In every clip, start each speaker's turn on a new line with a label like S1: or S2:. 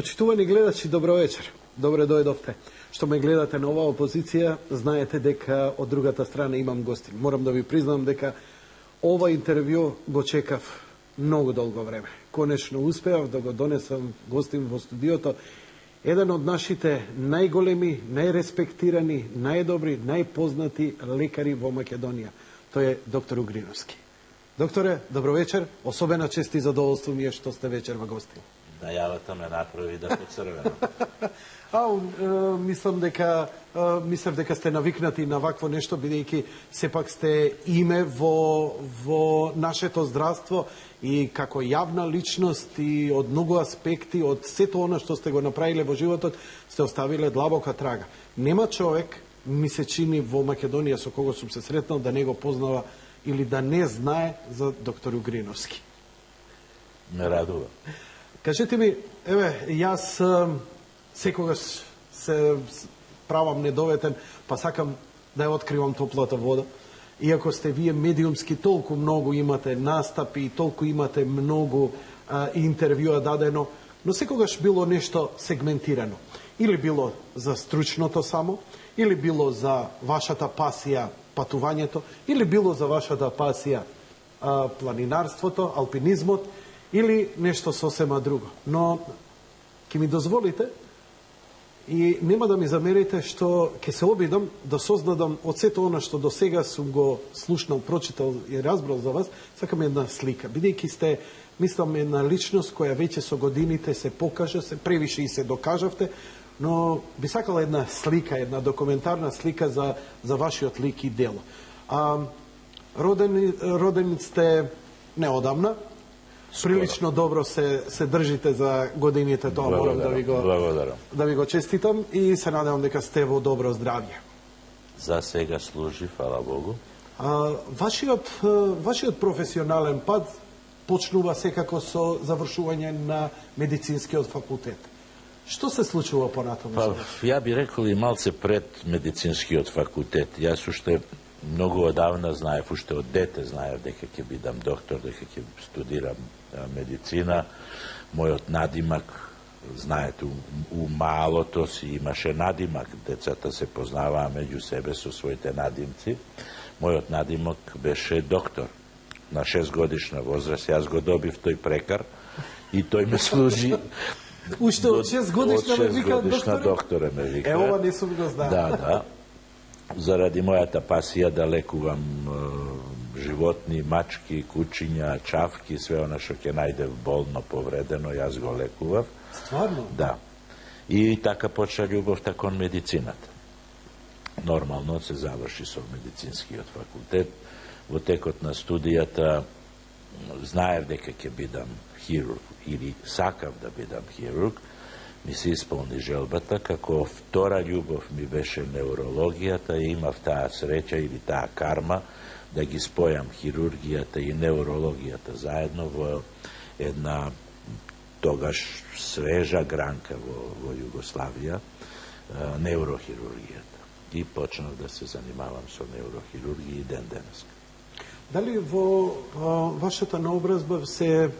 S1: Почитувани гледачи, добро вечер. Добре дојдовте. Што ме гледате на оваа позиција, знаете дека од другата страна имам гостин. Морам да ви признам дека ова интервју го чекав многу долго време. Конечно успеав да го донесам гостин во студиото. Еден од нашите најголеми, најреспектирани, најдобри, најпознати лекари во Македонија. Тој е доктор Угриновски. Докторе, добро вечер. Особена чест и задоволство ми е што сте вечер во гостин.
S2: Најавата ме направи да поцрвено.
S1: Мислев дека сте навикнати на вакво нешто, бидејќи сепак сте име во нашето здравство и како јавна личност и од многу аспекти, од сето она што сте го направиле во животот, сте оставиле длабока трага. Нема човек, ми се чини во Македонија со кого сум се сретнал, да не го познава или да не знае за доктор Угриновски.
S2: Ме радува.
S1: Кажете ми, јас секогаш се правам недоветен, па сакам да ја откривам топлата вода. Иако сте вие медиумски, толку многу имате настапи, толку имате многу интервјуа дадено, но секогаш било нешто сегментирано. Или било за стручното само, или било за вашата пасија патувањето, или било за вашата пасија планинарството, алпинизмот, или нешто сосема друго. Но ќе ми дозволите и нема да ми замерите што ќе се обидам да создадам од сето она што до сега сум го слушнал, прочитал и разбрал за вас, сакам една слика. Бидејќи сте, мислам, една личност која веќе со годините се покажа, се превише и се докажавте, но би сакала една слика, една документарна слика за вашиот лик и дело. Родени сте неодамна, прилично добро се држите за годините, тоа морам да ви го честитам и се надевам дека сте во добро здравје.
S2: За сега служи, фала Богу.
S1: Вашиот професионален пат почнува секако со завршување на медицинскиот факултет. Што се случува понатаму?
S2: Ја би рекол и малце пред медицинскиот факултет. Јас уште многу одавна знаев, уште од дете знаев дека ќе бидам доктор, дека ќе студирам медицина. Мојот надимак, знаете, у малото си имаше надимак, децата се познаваа меѓу себе со своите надимци. Мојот надимак беше доктор. На 6 годишна возраст јас го добив тој прекар и тој ме служи.
S1: Уште од 6 годишна ме вика
S2: докторе ме вика.
S1: Ова не сум го знал.
S2: Да. Заради мојата пасија да лекувам животни, мачки, кучиња, чавки, све она што ќе најде болно повредено, јас го лекував.
S1: Стварно?
S2: Да. И така почна љубовта кон медицината. Нормално се заврши со медицинскиот факултет. Во текот на студијата знаев дека ќе бидам хирург или сакав да бидам хирург. Ми се исполни желбата, како втора љубов ми беше неурологијата и имав таа среќа или таа карма да ги спојам хирургијата и неурологијата заедно во една тогаш свежа гранка во Југославија, неурохирургијата. И почнав да се занимавам со неурохирургија и ден денес.
S1: Дали во вашата наобразба се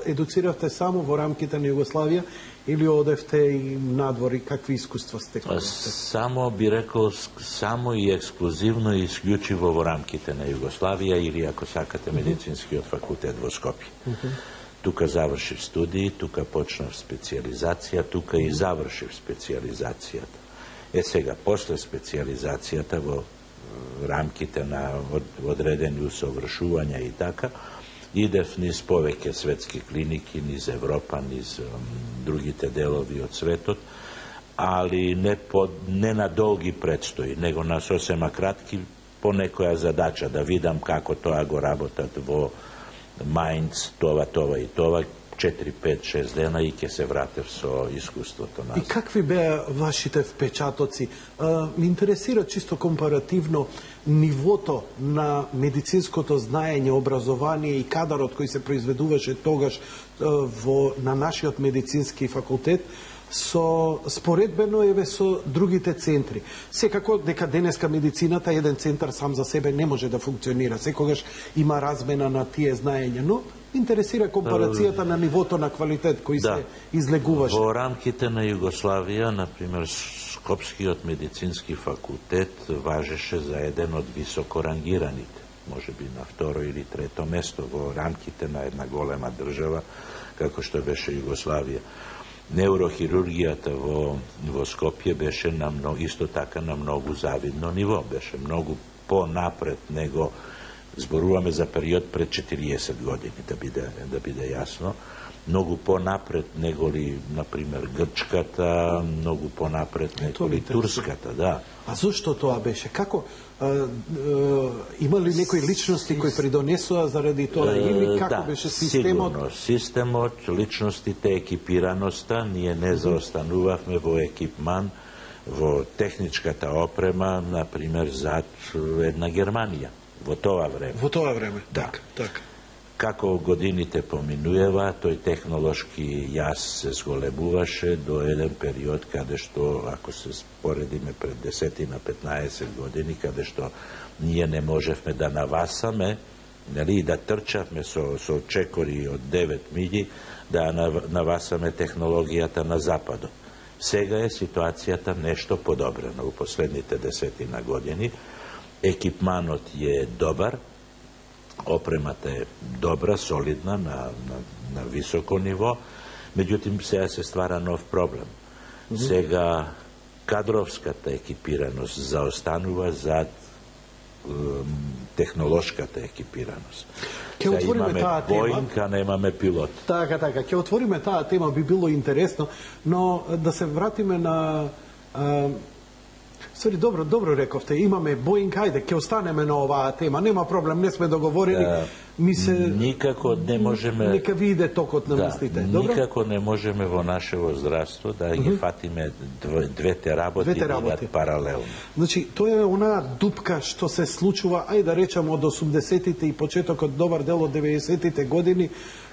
S1: едуциравте само во рамките на Југославија или одевте и надвор, и какви искуства стекнавте?
S2: Само би рекол, само и ексклузивно и исклучиво во рамките на Југославија или, ако сакате, медицинскиот факултет во Скопје. Тука завршив студии, тука почнав специјализација, тука и завршив специјализацијата. Сега, после специјализацијата во рамките на одредени усовршувања и така, идев низ повеќе светски клиники, низ Европа, низ другите делови од светот, али не на долги предстои, него на сосема кратки, по некоја задача, да видам како тоа го работат во Мајнц, това и това, 4, 5, 6 дена и ќе се вратев со искуството назад.
S1: И какви беа вашите впечатоци? Ме интересира чисто компаративно нивото на медицинското знаење, образование и кадарот кој се произведуваше тогаш на нашиот медицински факултет споредбено со другите центри. Секако дека денеска медицината, еден центар сам за себе не може да функционира. Секогаш има размена на тие знаења, но интересира компарацијата на нивото на квалитет кој се излегуваше.
S2: Во рамките на Југославија, например, Скопскиот медицински факултет важеше за еден од високо рангираните, може би на второ или трето место во рамките на една голема држава како што беше Југославија. Неурохирургијата во Скопје беше исто така на многу завидно ниво, беше многу понапред него, зборуваме за период пред 40 години, да биде јасно, многу понапред него ли, например, Грчката, многу понапред него ли Турската, да.
S1: А зошто тоа беше? Како? Има ли некои личности кои придонесоа заради тоа или како беше системот?
S2: Сигурно, системот, личностите, екипираноста, ние не заостанувавме во екипман, во техничката опрема, например, зад една Германија, во тоа време.
S1: Во тоа време,
S2: да.
S1: Так.
S2: Како годините поминуева, тој технолошки јас се зголемуваше до еден период каде што, ако се споредиме пред 10 на 15 години, каде што ние не можевме да навасаме, и да трчавме со чекори од 9 милји, да навасаме технологијата на Западот. Сега е ситуацијата нешто подобрена у последните 10 години. Екипманот е добар, опремата е добра, солидна, на високо ниво, меѓутоа сега се ствара нов проблем. Сега кадровската екипираност заостанува зад технолошката екипираност.
S1: Сега имаме
S2: Боинг, а немаме пилот.
S1: Така, ќе отвориме таа тема, би било интересно, но да се вратиме на... добро рековте, имаме Боинг, ајде, ќе останеме на оваа тема, нема проблем, не сме договорени,
S2: никако не можеме...
S1: Нека ви иде токот на мислите, добро?
S2: Никако не можеме во нашево здравство да ги фатиме двете работи паралелно.
S1: Значи, тоа е онаа дупка што се случува, ајде да речам, од 80-тите и почетокот, добар дел од 90-тите години,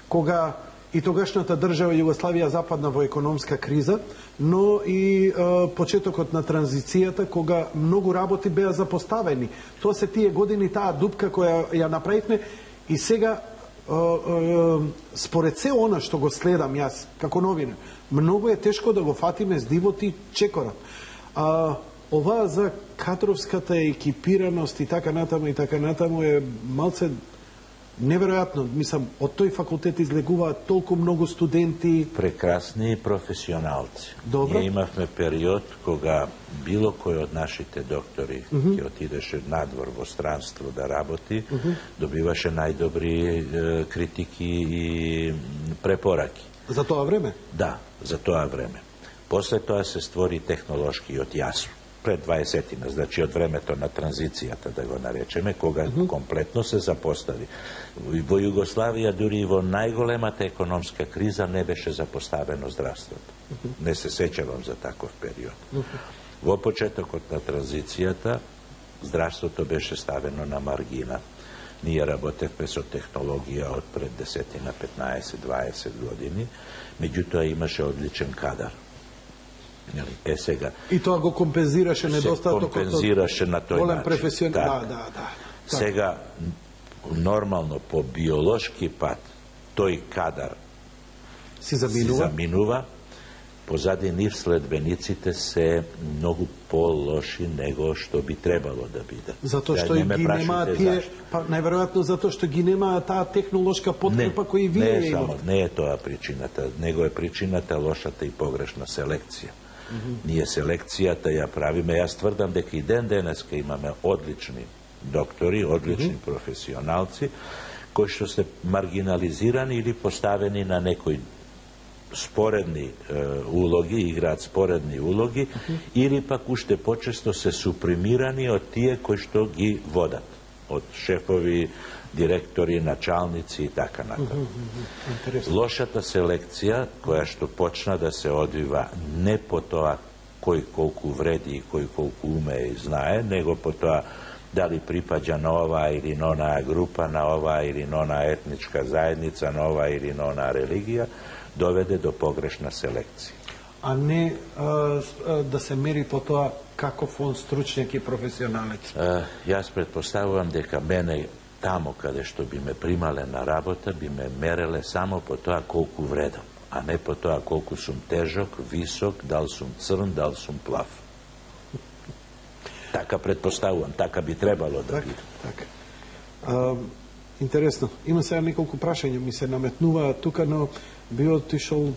S1: кога и тогашната држава Југославија западна во економска криза, но и почетокот на транзицијата, кога многу работи беа запоставени. Тоа се тие години, таа дупка која ја направивме, и сега, според се она што го следам јас, како новина, многу е тешко да го фатиме с дивот и чекорот. Ова за кадровската екипираност и така натаму е малце неверојатно. Мислам, од тој факултет излегуваат толку многу студенти.
S2: Прекрасни професионалци.
S1: Добро.
S2: Ние имавме период кога било кој од нашите доктори ќе отидеше надвор во странство да работи, добиваше најдобри критики и препораки.
S1: За тоа време?
S2: Да, за тоа време. После тоа се створи технолошкиот јас. Пред 20-тина, значи од времето на транзицијата, да го наречеме, кога комплетно се запостави. Во Југославија, дури и во најголемата економска криза, не беше запоставено здравството. Не се сеќавам за таков период. Во почетокот на транзицијата, здравството беше ставено на маргина. Ние работевме со технологија од пред 10 на 15-20 години, меѓутоа имаше одличен кадар. Сега.
S1: И тоа го компензираше недостатокот.
S2: Компензираше на тој
S1: голем
S2: начин.
S1: професионал.
S2: Да. Сега, нормално, по биолошки пат, тој кадар
S1: си заминува.
S2: Позади нив следбениците се многу по-лоши него што би требало да биде.
S1: Затоа што ги немаат тие, најверојатно затоа што ги немаат таа технолошка подкрепа кој вие имате.
S2: Не е тоа причината, него е причината лошата и погрешна селекција. Ние селекцијата ја правиме, јас тврдам дека и ден денеска имаме одлични доктори, одлични професионалци, кои што се маргинализирани или поставени на некои споредни улоги, играат споредни улоги, или пак уште почесто се супримирани од тие кои што ги водат, од шефови, директори, началници и така натаму. Лошата селекција, која што почна да се одвива не по тоа кој колку вреди и кој колку умее и знае, него по тоа дали припаѓа на оваа или на онаа група, на оваа или на онаа етничка заедница, на оваа или на онаа религија, доведе до погрешна селекција.
S1: А не да се мери по тоа каков он стручњак и професионалец.
S2: Јас претпоставувам дека мене тамо каде што би ме примале на работа, би ме мереле само по тоа колку вредам, а не по тоа колку сум тежок, висок, дал сум црн, дал сум плав. Така предпоставувам, така би требало да биде.
S1: Така. Интересно. Има сега неколку прашања ми се наметнуваат тука, но би отишол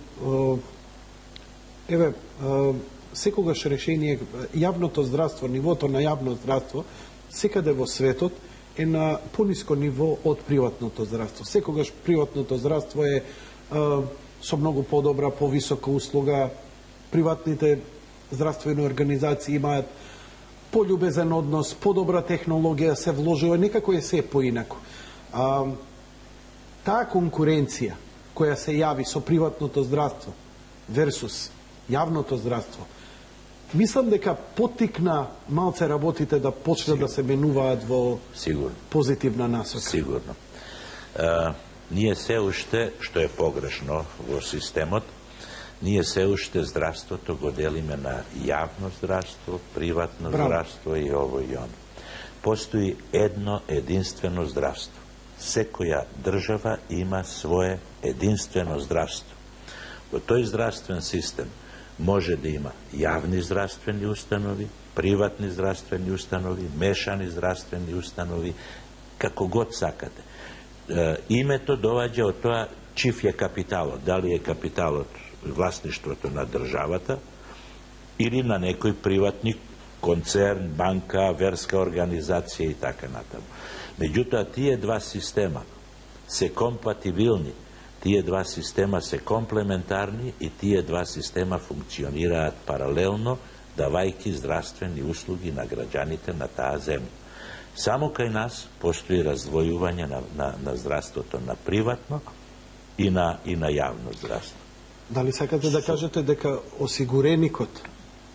S1: секогаш решение јавното здравство, нивото на јавно здравство секаде во светот е на пониско ниво од приватното здравство. Секогаш приватното здравство е со многу подобра, повисока услуга. Приватните здравствени организации имаат полюбезен однос, подобра технологија се вложува, некако е се поинако. Таа конкуренција која се јави со приватното здравство версус јавното здравство, мислам дека поттикна малце работите да почнат да се менуваат во позитивна насока.
S2: Сигурно. Ние се уште, што е погрешно во системот, ние се уште здравството го делиме на јавно здравство, приватно здравство и ово и оно. Постои едно единствено здравство. Секоја држава има свое единствено здравство. Во тој здравствен систем може да има јавни здравствени установи, приватни здравствени установи, мешани здравствени установи, како год сакате. Името доаѓа од тоа чив е капиталот, дали е капиталот власништвото на државата или на некој приватник, концерн, банка, верска организација и така натаму. Меѓутоа, тие два система се компатибилни, тие два система се комплементарни и тие два система функционираат паралелно, давајки здравствени услуги на граѓаните на таа земја. Само кај нас постои раздвојување на здравството на приватно и на јавно здравство.
S1: Дали сакате да кажете дека осигуреникот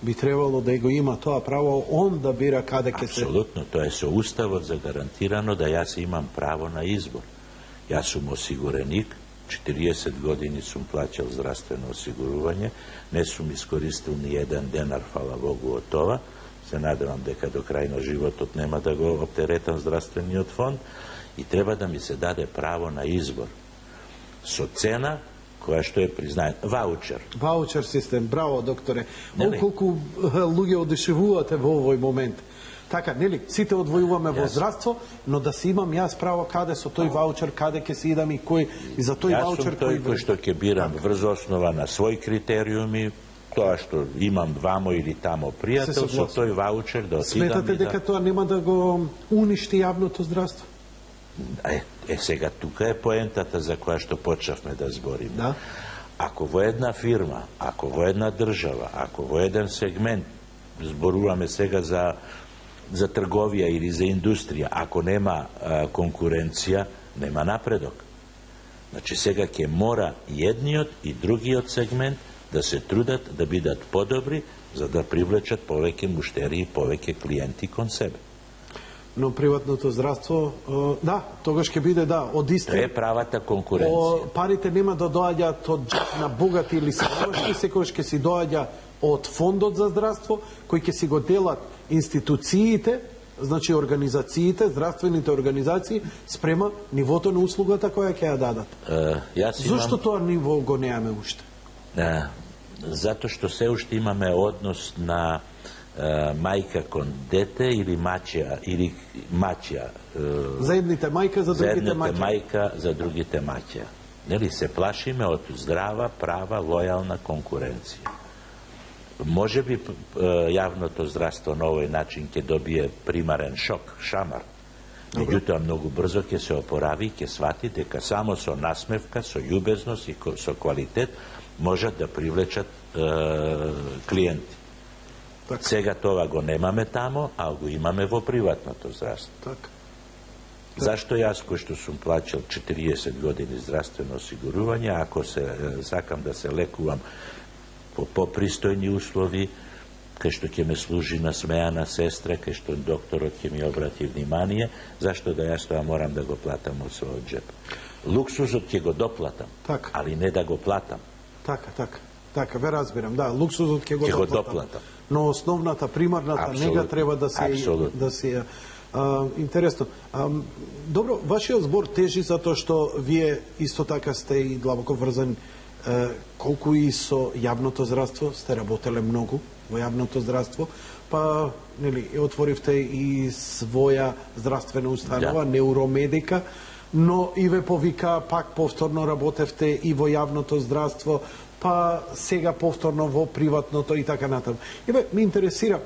S1: би требало да го има тоа право, он да бира каде ќе се...
S2: Апсолутно, тоа е со уставот загарантирано да јас имам право на избор. Јас сум осигуреник, 40 години сум плаќал здравствено осигурување, не сум искористил ни еден денар, фала Богу, од тоа. Се надевам дека до крај на животот нема да го оптеретам здравствениот фонд и треба да ми се даде право на избор. Со цена која што е признаен. Ваучер.
S1: Ваучер систем, браво, докторе. Колку луѓе одушевувате во овој момент. Така, нели, сите одвојуваме во здравство, но да си имам јас право каде со тој ваучер, каде ќе се идам и кој и за тој ваучер
S2: кој... Јас сум тој кој што ќе бирам врз основа на свој критериуми, тоа што имам вамо или тамо пријател, со тој ваучер да отидам.
S1: Сметате дека тоа нема да го уништи јавното здравство?
S2: Сега тука е поентата за која што почнавме да збориме.
S1: Да?
S2: Ако во една фирма, ако во една држава, ако во еден сегмент, зборуваме сега за трговија или за индустрија, ако нема конкуренција, нема напредок. Значи сега ќе мора и едниот и другиот сегмент да се трудат да бидат подобри, за да привлечат повеќе муштери и повеќе клиенти кон себе.
S1: Но приватното здравство, да, тогаш ќе биде, да, од исти...
S2: Тоа е правата конкуренција.
S1: Парите нема да доаѓаат од джеб на богати или сиромашни, секогаш ќе си доаѓа од фондот за здравство, кој ќе си го делат институциите, значи организациите, здравствените организации, спрема нивото на услугата која ќе ја дадат. Зошто тоа ниво го неаме уште?
S2: Затоа што се уште имаме однос на мајка кон дете или маќа
S1: за едните мајка, за другите маќа.
S2: Мајка, за другите маќа. Нели се плашиме од здрава, права, лојална конкуренција. Може би јавното здравство на овој начин ќе добие примарен шок, шамар. Меѓутоа многу брзо ќе се опорави и ќе свати дека само со насмевка, со љубезност и со квалитет можат да привлечат клиенти. Так. Сега тоа го немаме тамо, а го имаме во приватното здравство.
S1: Так.
S2: Зашто јас, кој што сум плаќал 40 години здравствено осигурување, ако сакам да се лекувам по попристојни услови, кај што ќе ме служи насмеана сестра, кај што докторот ќе ми обрати внимание, зашто да јас тоа морам да го платам од својот джеп. Луксузот ќе го доплатам,
S1: так.
S2: Али не да го платам.
S1: Така, ве разбирам, да, луксузот ќе го доплатам. Но основната, примарната нега треба да се Интересно. Добро, вашиот збор тежи затоа што вие исто така сте и длабоко врзани колку и со јавното здравство, сте работеле многу во јавното здравство, па нели отворивте и своја здравствена установа, Неуромедика, но и ве повика пак повторно работевте и во јавното здравство, па сега повторно во приватното и така натаму. Еве, ме интересира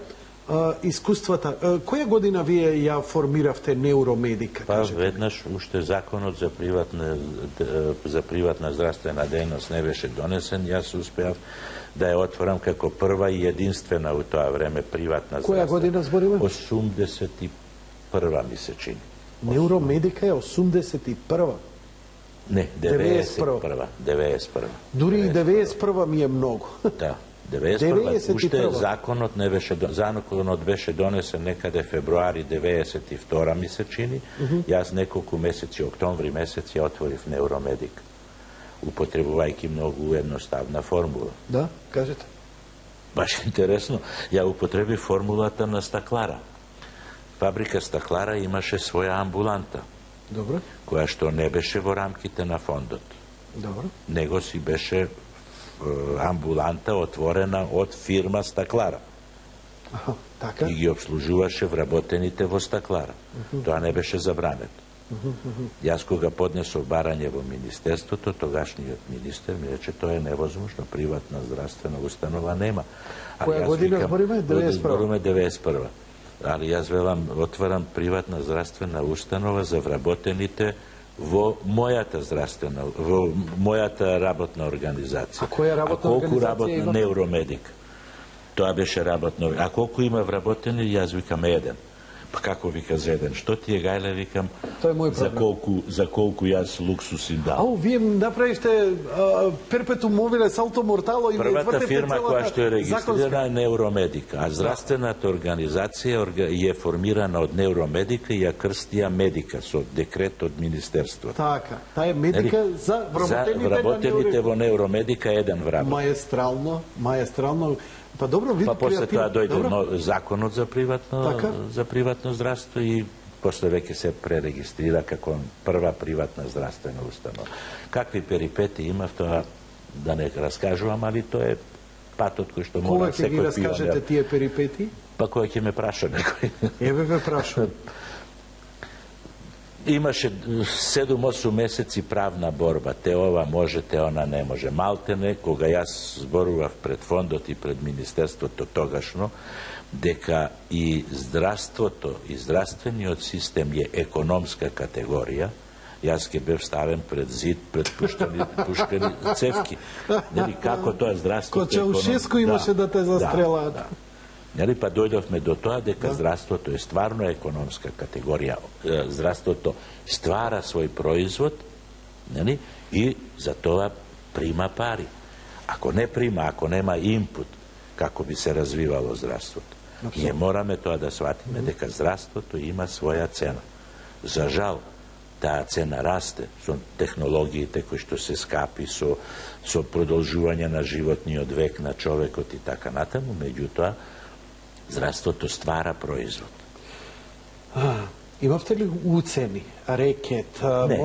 S1: искуствата. Која година вие ја формиравте Неуромедика?
S2: Па веднаш уште законот за приватна здравствена дејност не беше донесен, јас успеав да ја отворам како прва и единствена у тоа време приватна здравствена.
S1: Која година збориме?
S2: 81 ми се чини.
S1: Неуромедика е 81-а?
S2: Не, 91-а.
S1: Дури и 91-а ми е многу.
S2: Да. 91. Уште законот не беше беше донесен некаде февруари 92 ми се чини. Јас неколку месеци, октомври месец ја отворив Неуромедик, употребувајќи многу едноставна формула.
S1: Да, кажете.
S2: Баш интересно, ја употребив формулата на стаклара. Фабрика стаклара имаше своја амбуланта.
S1: Добро.
S2: Која што не беше во рамките на фондот.
S1: Добро.
S2: Него си беше амбуланта отворена од фирма стаклара.
S1: Така?
S2: И ги обслужуваше вработените во стаклара. Тоа не беше забрането. Јас кога поднесов барање во министерството, тогашниот министер ми рече тоа е невозможно, приватна здравствена установа нема.
S1: Која година збориме?
S2: 91. Али јас велам, отварам приватна здравствена установа за вработените во мојата работна организација.
S1: А која работна организација
S2: работна
S1: има?
S2: Неуромедик. Тоа беше работна. А колку има вработени, јас викам еден. Па како вика за еден? Што ти е гајле, викам,
S1: Тоа е мој проблем.
S2: за колку јас луксус им дал.
S1: Ау, вие направивте перпетум мобиле салто мортало и
S2: првата фирма која што е регистрирана е Неуромедика, а здравствената организација е формирана од Неуромедика и ја крстија Медика со декрет од Министерството.
S1: Така, таа е медика за
S2: вработените во Неуромедика еден вработ.
S1: Маестрално. Па добро, видите,
S2: па после тоа дојде законот за приватно здравство и после веќе се пререгистрира како прва приватна здравствена установа. Какви перипети има в тоа да не раскажувам, али тоа е патот кој што мора секој пионер.
S1: Кога ќе ги раскажете тие перипети?
S2: Па кој ќе ме праша некој.
S1: Еве ве прашувам.
S2: Имаше 7-8 месеци правна борба. Те ова може, те она не може. Малтене, кога јас зборував пред фондот и пред министерството тогашно, дека и здравството, и здравствениот систем е економска категорија, јас ке бев ставен пред зид, пред пушкани цевки. Нели, како тоа здравството...
S1: Ко Чаушеску имаше да те застрелаат.
S2: Да. Нели, па дојдовме до тоа дека здравството е стварно економска категорија. Здравството ствара свој производ, нели, и за тоа прима пари. Ако не прима, ако нема инпут, како би се развивало здравството. Ние мораме тоа да сватиме дека здравството има своја цена. За жал, таа цена расте со технологиите кои што се скапи, со продолжување на животниот век на човекот и така натаму, меѓутоа здравството ствара производ.
S1: Имавте ли уцени, рекет?
S2: Не.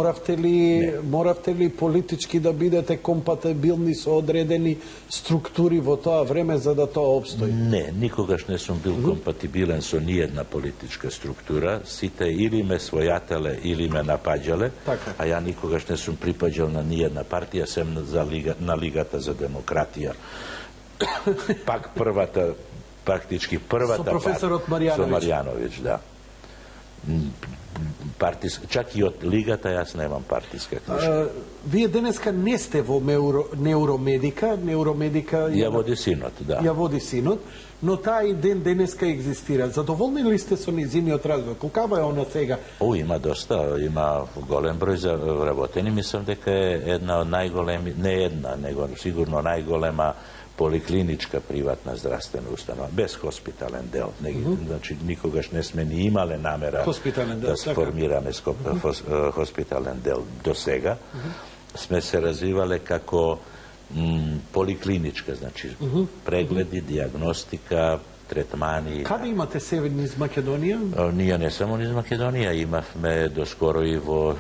S1: Моравте ли политички да бидете компатибилни со одредени структури во тоа време за да тоа обстои?
S2: Не, никогаш не сум бил компатибилен со ниједна политичка структура. Сите или ме својателе, или ме напаѓале, а ја никогаш не сум припаѓал на ниједна партија, сем на Лигата за демократија. Пак практички првата
S1: со професорот Маријановиќ.
S2: Со Маријановиќ, да. Чак и од Лигата јас немам партиска книжка.
S1: Вие денеска не сте во Неуромедика.
S2: Ја води синот, да.
S1: Ја води синот, но таа и денеска екзистира. Задоволни ли сте со низиниот развој? Колкава е она сега?
S2: Има доста, има голем број за вработени. Мислам дека е една од најголеми, не една, него сигурно најголема поликлиничка приватна здравствена установа, без хоспитален дел. Значи, никогаш не сме ни имале намера да сформираме хоспитален дел до сега. Сме се развивале како поликлиничка, значи прегледи, диагностика, третмани.
S1: Каде имате себе низ Македонија?
S2: Ние не само низ Македонија, имавме доскоро и во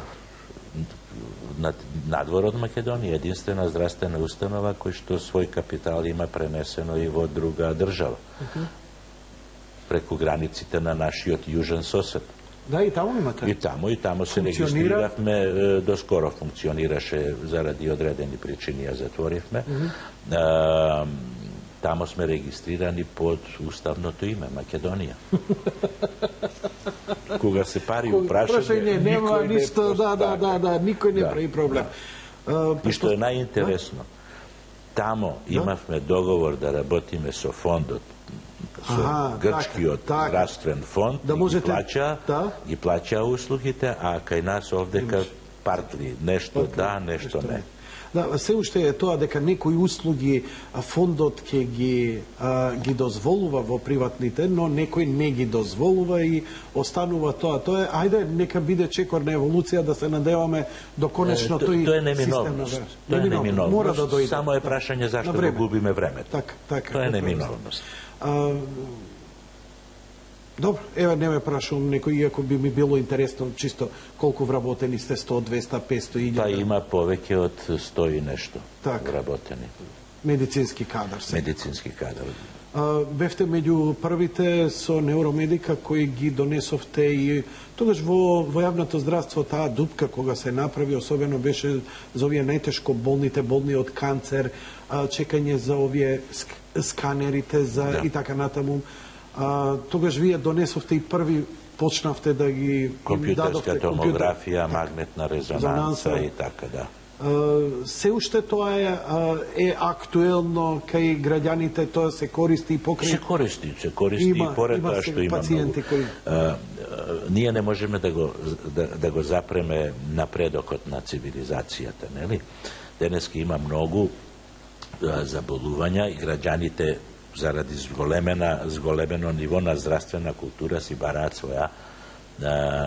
S2: надвор од Македонија, единствена здравствена установа кој што свој капитал има пренесено и во друга држава. Преку границите на нашиот јужен сосед.
S1: Да, и таму имате?
S2: И таму се регистриравме, доскоро функционираше заради одредени причини, ја затворивме. Таму сме регистрирани под уставното име Македонија. Кога се пари упрашање,
S1: нема ништо, никој не прави проблем.
S2: И што е најинтересно, тамо имавме договор да работиме со фондот, со грчкиот здравствен фонд, ги плаќа услугите, а кај нас овдека партли, нешто да, нешто не.
S1: Да, се уште е тоа дека некои услуги фондот ќе ги дозволува во приватните, но некој не ги дозволува и останува тоа. Тоа е, ајде, нека биде чекор на еволуција, да се надеваме до конечно тој
S2: тоа е неминовност. Тоа е неминовност.
S1: Мора да дојде.
S2: Само е прашање зашто го губиме времето. Тоа е неминовност.
S1: Добро, еве не ме прашувам некој, иако би ми било интересно чисто колку вработени сте, 100, 200, 500 илјада.
S2: Па има повеќе од 100 и нешто вработени.
S1: Медицински кадар.
S2: Медицински кадар.
S1: Бевте меѓу првите со Неуромедика кои ги донесовте и тогаш во јавното здравство таа дупка кога се направи, особено беше за овие најтешко болни од канцер, чекање за овие сканерите и така натаму. Тогаш вие донесовте и први почнавте да ги
S2: компјутерска томографија, магнетна резонанса и така, да.
S1: Се уште тоа е актуелно кај граѓаните, тоа се користи и покрај...
S2: Се користи и поред тоа што има многу. Ние не можеме да го запреме напредокот на цивилизацијата, нели? Денеска има многу заболувања и граѓаните заради зголемено ниво на здравствена култура си бараат своја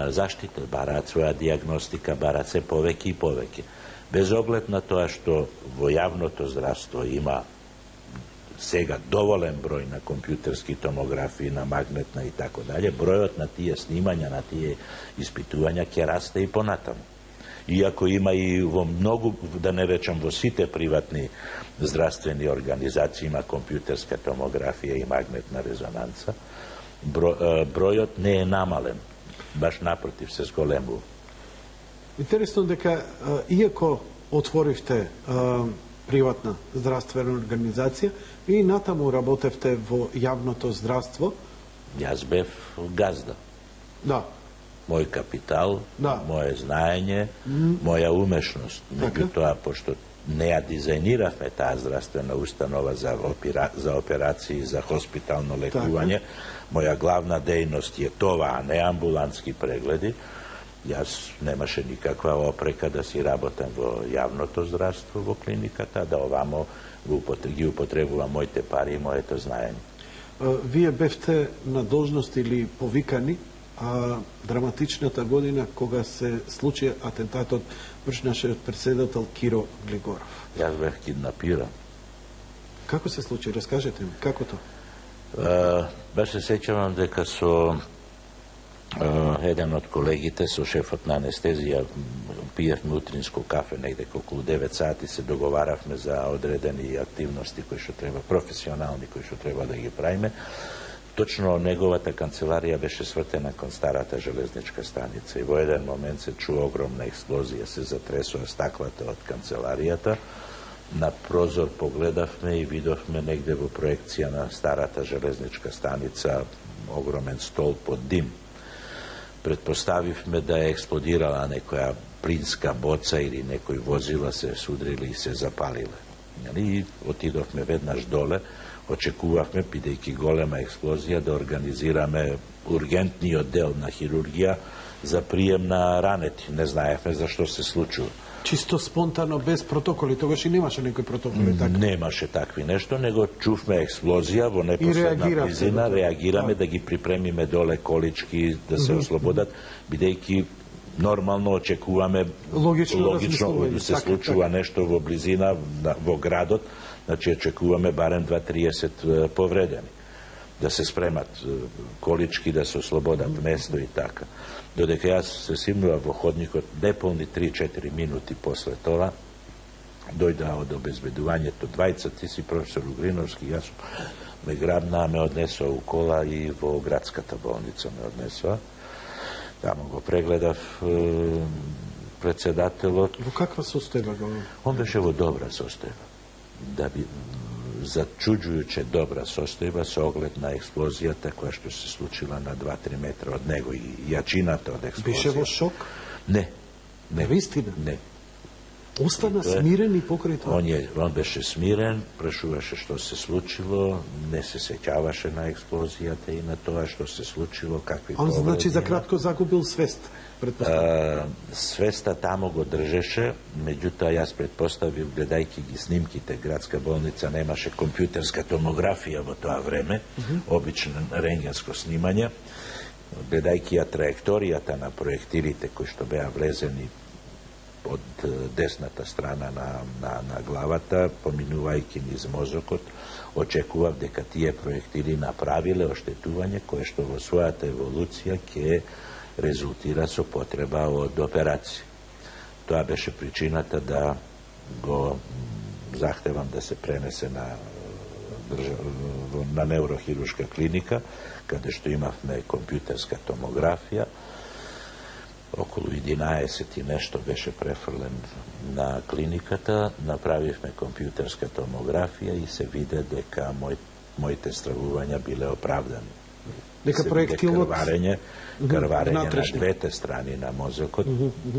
S2: заштита, бараат своја диагностика, бараат се повеќе и повеќе. Без оглед на тоа што во јавното здравство има сега доволен број на компјутерски томографии, на магнетна и така дале, бројот на тие снимања, на тие испитувања ќе расте и понатаму. Иако има и во многу, да не речам во сите приватни здравствени организации има компјутерска томографија и магнетна резонанца, бројот не е намален, баш напротив се зголемува.
S1: Интересно дека иако отворивте приватна здравствена организација и натаму работевте во јавното здравство.
S2: Јас бев газда.
S1: Да.
S2: Мој капитал, моje знаење, моја умешност. Меѓутоа, пошто не ја дизајниравме таа здравствена установа за операции, за хоспитално лекување, моја главна дејност е тоа, а не амбулантски прегледи. Јас немаше никаква опрека да си работам во јавното здравство, во клиниката, да овамо ги употребувам моите пари и моето знаење.
S1: Вие бевте на должност или повикани драматичната година кога се случи атентатот врз нашиот председател Киро Глигоров.
S2: Јас бев киднапиран.
S1: Како се случи? Раскажете ми, како тоа?
S2: Баш се сеќавам дека со еден од колегите, со шефот на анестезија, пиевме утринско кафе, негде околу 9 сати, се договаравме за одредени активности кои што треба, професионални кои што треба да ги правиме. Точно неговата канцеларија беше свртена кон старата железничка станица и во еден момент се чуа огромна експлозија, се затресува стаклата од канцеларијата. На прозор погледавме и видовме негде во проекција на старата железничка станица огромен стол под дим. Предпоставивме да е експлодирала некоја плинска боца или некои возила се судрили и се запалиле. И отидовме веднаш доле, очекувавме, бидејќи голема експлозија, да организираме ургентниот дел на хирургија за прием на ранети. Не знаевме зашто се случува.
S1: Чисто спонтано, без протоколи, тогаш и немаше некои протоколи, така?
S2: Немаше такви нешто, него чувме експлозија во непосредна близина, реагираме да ги припремиме доле колички, да се ослободат, бидејќи нормално очекуваме логично да се случува нешто во близина, во градот, значи очекуваме барем 2-30 повредени. да се спремат колички, да се ослободат место и така. Додека јас се симнува во ходникот, неполни 3-4 минути после тоа, дојдоа од обезбедувањето двајца, ти си професор Угриновски, јас ме грабнаа, ме однесоа у кола и во градската болница ме однесоа. Таму го прегледав председателот.
S1: Во каква состојба го?
S2: Он беше во добра состојба. Да би зачуđујуче добра состојба со оглед на експлозијата која што се случила на 2-3 метра од него и јачината од експлозија.
S1: Беше во шок?
S2: Не.
S1: Вистина?
S2: Не.
S1: Остана смирен и покрај тоа?
S2: Он беше смирен, прашуваше што се случило, не се сеќаваше на експлозијата и на тоа што се случило, какви повреди.
S1: Он значи за кратко загубил свест?
S2: Свеста тамо го држеше, меѓутоа јас предпоставив, гледајќи ги снимките, градска болница немаше компјутерска томографија во тоа време, обично рентгенско снимање, гледајќи ја траекторијата на проектилите кои што беа влезени од десната страна на главата, поминувајќи низ мозокот, очекував дека тие проектили направиле оштетување кое што во својата еволуција ќе резултира со потреба од операција. Тоа беше причината да го захтевам да се пренесе на неврохируршка клиника, каде што имавме компјутерска томографија. Околу 11 и нешто беше префрлен на клиниката, направивме компјутерска томографија и се виде дека моите стравувања биле оправдани.
S1: Дека проектилот
S2: крварење на двете страни на мозокот,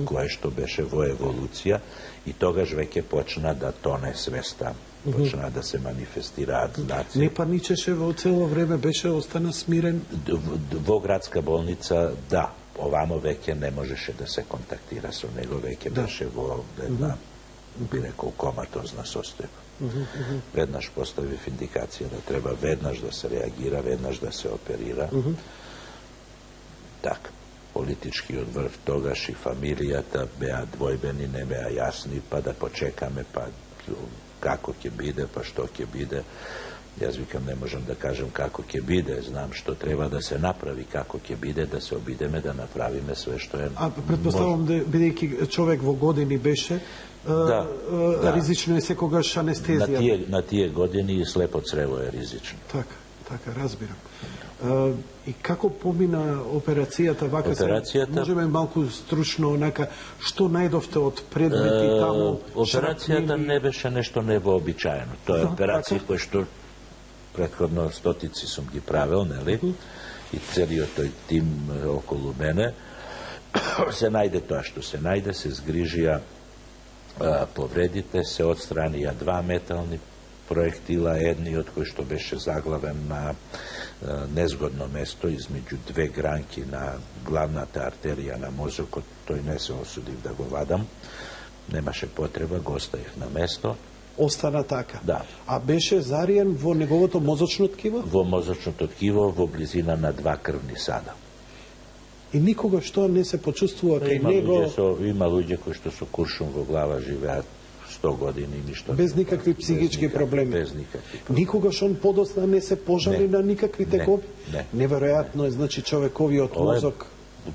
S2: кое што беше во еволуција и тогаш веќе почна да тоне свеста, почна да се манифестираат знаци.
S1: Не паничеше во цело време, беше остана смирен?
S2: Во градска болница, да. Овамо веќе не можеше да се контактира со него, веќе беше во една, би рекол, коматозна состојба. Веднаш поставив индикација да треба веднаш да се реагира, веднаш да се оперира. Така, политичкиот врв тогаш и фамилијата беа двојбени, не беа јасни, па да почекаме, па како ќе биде, па што ќе биде. Јас викам, не можам да кажам како ќе биде, знам што треба да се направи, како ќе биде, да се обидеме да направиме све што е.
S1: А предпоставам, бидејќи човек во години беше, ризично е секогаш анестезија.
S2: На тие години и слепо црево е ризично.
S1: Така, разбирам. И како помина операцијата вака? Можеме малку стручно, онака, што најдовте од предмети таму?
S2: Операцијата не беше нешто невообичаено. Тоа е операција која што претходно стотици сум ги правил, нели? И целиот тој тим околу мене. Се најде тоа што се најде, се згрижија повредите, се отстранија 2 метални проектила, едниот кој што беше заглавен на незгодно место измеѓу 2 гранки на главната артерија на мозокот, тој не се осудив да го вадам, немаше потреба, го оставив на место.
S1: Остана така?
S2: Да.
S1: А беше зариен во неговото мозочно ткиво?
S2: Во мозочното ткиво, во близина на 2 крвни сада.
S1: И никога што не се почувствува кај него?
S2: Има луѓе кои што со куршум во глава живеат 100 години, ништо.
S1: Без никакви психички проблеми?
S2: Без никакви проблеми.
S1: Никогаш он подосна не се пожали на никакви текови?
S2: Не.
S1: Неверојатно е, значи човековиот мозок...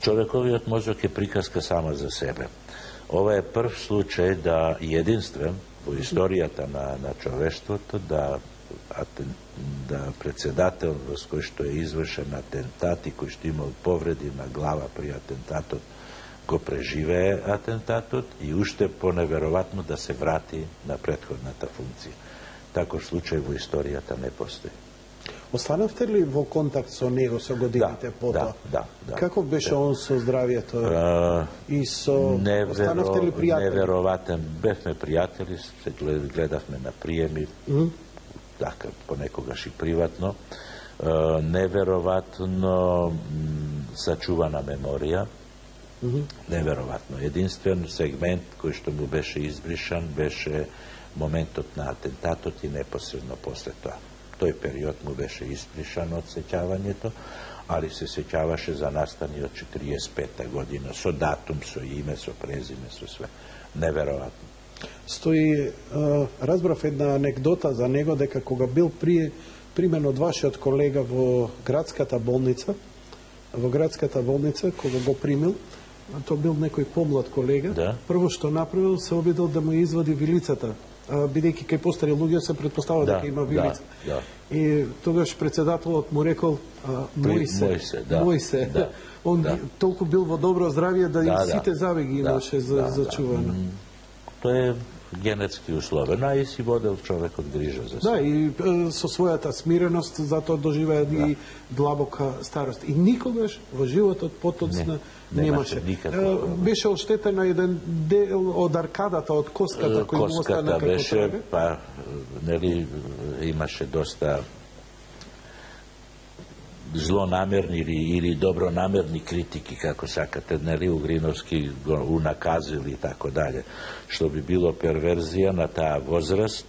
S2: Човековиот мозок е приказка сама за себе. Ова е прв случај да единствен во историјата на човештвото да председател во кој што е извршен атентат и кој што имал повреди на глава при атентатот го преживее атентатот и уште поневеројатно да се врати на претходната функција. Таков случај во историјата не постои.
S1: Останавте ли во контакт со него со годините потоа?
S2: Да.
S1: Каков беше он со здравието? И со... Останавте ли пријатели?
S2: Неверојатен. Бевме пријатели, се гледавме на приеми, така, понекогаш и приватно. Неверојатно сачувана меморија. Неверојатно. Единствен сегмент кој што му беше избришан беше моментот на атентатот и непосредно после тоа. Тој период му беше испришан од сеќавањето, али се сеќаваше за настаниот 45-та година, со датум, со име, со презиме, со све. Неверојатно.
S1: Стои, разбрав една анекдота за него, дека кога бил при примерно од вашиот колега во градската болница, кога го примил, тоа бил некој помлад колега,
S2: Да.
S1: прво што направил, се обидел да му извади вилицата, бидејќи кај постари луѓе се претпоставува дека има вилица.
S2: Да.
S1: И тогаш председателот му рекол, мој се.
S2: Да.
S1: Он толку бил во добро здравје да и сите зави ги имаше зачувано.
S2: Тоа е генетски условено, а и си водел човекот грижа за себе.
S1: Да, и со својата смиреност затоа доживеа и длабока старост. И никогаш во животот потоцна немаше. Беше оштетена еден дел од аркадата, од коската кој му остана како
S2: беше, па, нели, имаше доста злонамерни или добронамерни критики, како сакате, нели, Угриновски го унаказили и така дале, што би било перверзија на таа возраст,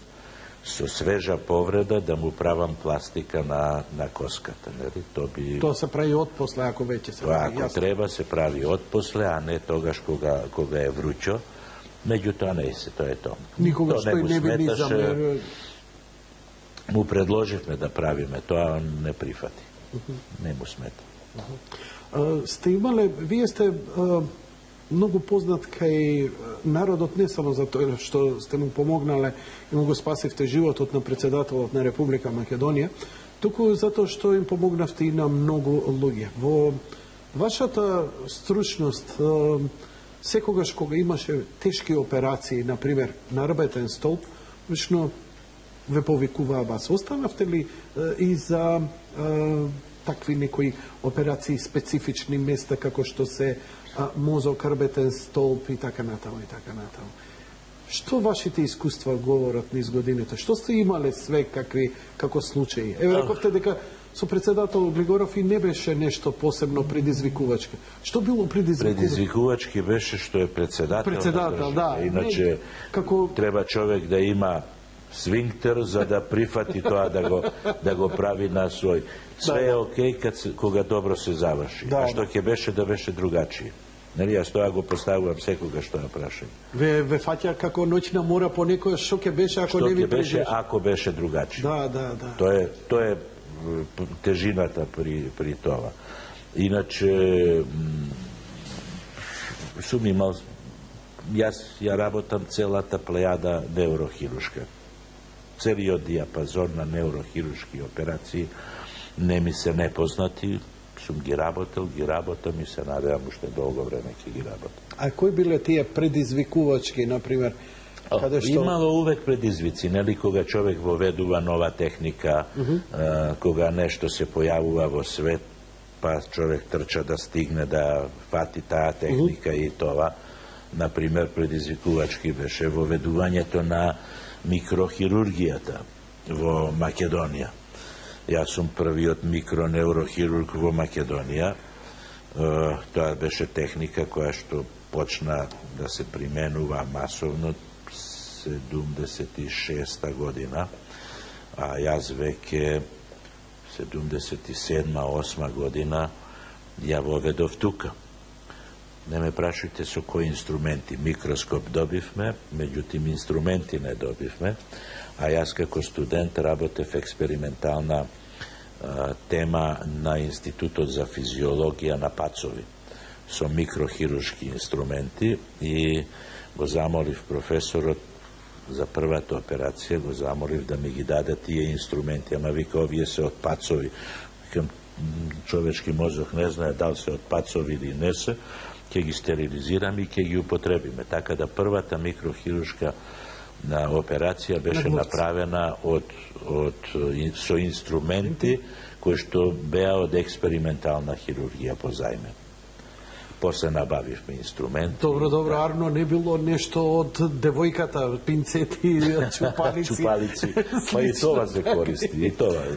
S2: со свежа повреда да му правам пластика на коската, нели,
S1: Тоа се прави отпосле, ако веќе се прави.
S2: Ако треба се прави отпосле, а не тогаш кога е вручо, меѓутоа не се, тоа е тоа.
S1: Никогаш тој не би ни замерил.
S2: Му предложивме да правиме тоа, он не прифати. Не му смета.
S1: Сте имале, вие сте многу познат кај народот, не само за тоа што сте му помогнале и му го спасивте животот на председателот на Република Македонија, туку затоа што им помогнавте и на многу луѓе. Во вашата стручност, секогаш кога имаше тешки операции, например, на рбетен столб, вично ве повикуваа вас. Останавте ли и за такви некои операции, специфични места, како што се мозок, рбетен столб и така натаму и така натаму? Што вашите искуства говорат низ годините? Што сте имале све како случаи? Еве, рековте дека со председател Глигоров и не беше нешто посебно предизвикувачки. Што било предизвикувачки?
S2: Предизвикувачки беше што е председател.
S1: Председател, да.
S2: Иначе треба човек да има свинктер за да прифати тоа да го прави на свој. Све е окей кога добро се заврши. А што ќе беше да беше другачие. Нели, јас тоа го поставувам секогаш тоа прашање.
S1: Ве фаќа како ноќна мора понекојаш што ќе беше ако не ви преживеше?
S2: Што ќе беше ако беше другачие.
S1: Да.
S2: Тоа е тежината при тоа. Иначе сум имал, јас ја работам целата плејада неврохирушка. Целиот диапазон на неврохирушки операции не ми се непознати, сум ги работам и се надевам уште долго време ќе ги работам.
S1: А кои биле тие предизвикувачки, например?
S2: Имало увек предизвици, нели, кога човек воведува нова техника, кога нешто се појавува во свет, па човек трча да стигне да фати таа техника и тоа. Например, предизвикувачки беше воведувањето на микрохирургијата во Македонија. Јас сум првиот микроневрохирург во Македонија. Тоа беше техника која што почна да се применува масовно 76 година, а јас веќе 77-8 година ја воведов тука. Не ме прашујте со кои инструменти. Микроскоп добивме, меѓутоа инструменти не добивме, а јас како студент работев експериментална тема на Институтот за физиологија на пацови со микрохируршки инструменти и го замолив професорот за првата операција, го замолив да ми ги даде тие инструменти, ама вика, овие се од пацови. Викам, човечки мозок не знае дали се од пацови или не се, ќе ги стерилизираме и ќе ги употребиме. Така да првата микрохируршка операција беше направена со инструменти кои што беа од експериментална хирургија по зајме. После набавивме инструменти.
S1: Добро, Арно, не било нешто од девојката, пинцети, чупалици.
S2: Чупалици, па и тоа се користи, и тоа е.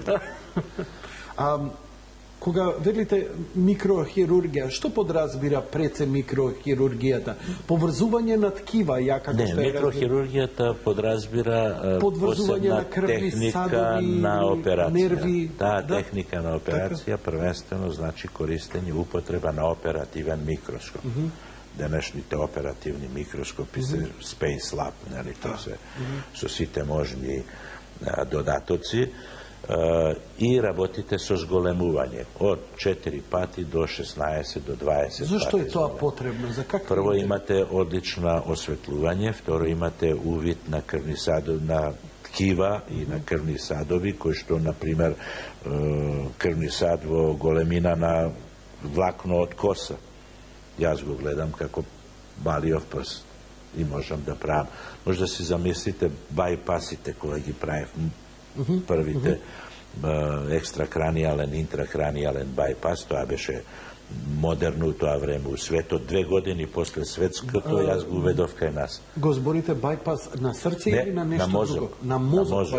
S1: Кога велите микрохирургија, што подразбира пред се микрохирургијата? Поврзување на ткива, ја како што
S2: е микрохирургијата подразбира посебна техника на операција.
S1: Нерви,
S2: таа техника на операција првенствено значи користење употреба на оперативен микроскоп. Денешните оперативни микроскопи се Space Lab, нели, тоа се со сите можни додатоци. и работите со зголемување од 4 пати до 16 до 20
S1: Зошто
S2: пати.
S1: е тоа потребно? За какви?
S2: Прво имате одлично осветлување, второ имате увид на крвни садови, на ткива и на крвни садови, кои што, например, крвни сад во големина на влакно од коса. Јас го гледам како балиов прст и можам да правам. Може да си замислите бајпасите кои ги правев, првите екстракранијален, интракранијален бајпас, тоа беше модерно у тоа време у светот. 2 години после светското јас го уведов кај нас.
S1: Го зборите бајпас на срце или на нешто друго?
S2: На мозок.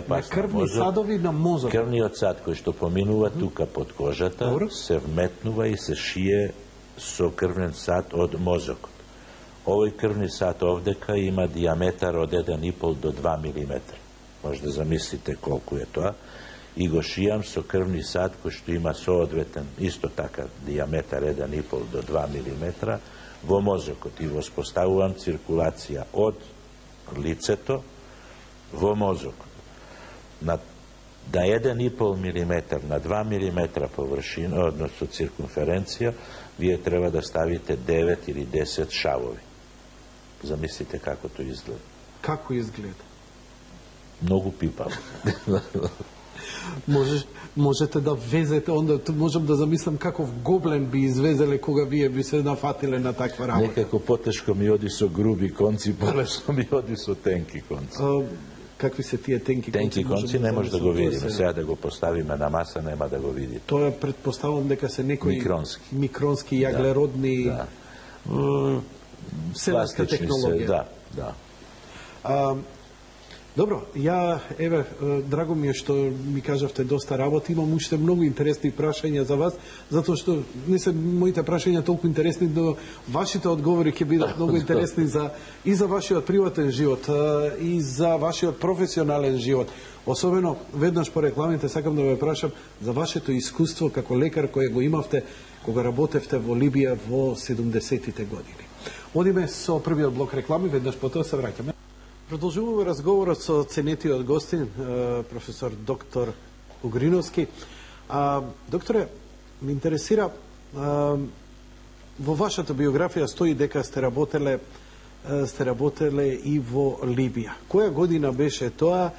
S1: На крвни садови на мозок.
S2: Крвниот сад кој што поминува тука под кожата се вметнува и се шие со крвен сад од мозокот. Овој крвни сад овдека има диаметар од 1,5 до 2 мм. Може да замислите колку е тоа. И го шијам со крвни сад кој што има соодветен, исто така, диаметар 1,5 до 2 мм во мозокот и воспоставувам циркулација од лицето во мозокот. На 1,5 мм на 2 мм површина, односно циркумференција, вие треба да ставите 9 или 10 шавови. Замислите како тоа изгледа.
S1: Како изгледа?
S2: Многу пипаво.
S1: Можете да везете, онда можам да замислам каков гоблен би извезеле кога вие би се нафатиле на таква работа.
S2: Некако потешко ми оди со груби конци, полесно ми оди со тенки конци.
S1: Какви се тие тенки конци?
S2: Тенки конци не може да го видиме. Сега да го поставиме на маса, нема да го видите.
S1: Тоа предпоставам дека се некои микронски јаглеродни селска технологија.
S2: Да.
S1: Добро, еве, драго ми е што ми кажавте доста работи, имам уште многу интересни прашања за вас, затоа што не се моите прашања толку интересни, но вашите одговори ќе бидат многу интересни и за вашиот приватен живот, и за вашиот професионален живот. Особено, веднаш по рекламите, сакам да ве прашам за вашето искуство како лекар кое го имавте кога работевте во Либија во 70-тите години. Одиме со првиот блок реклами, веднаш потоа се враќаме. Продолжуваме разговорот со ценетиот гостин, професор доктор Угриновски. Докторе, ме интересира, во вашата биографија стои дека сте работеле и во Либија. Која година беше тоа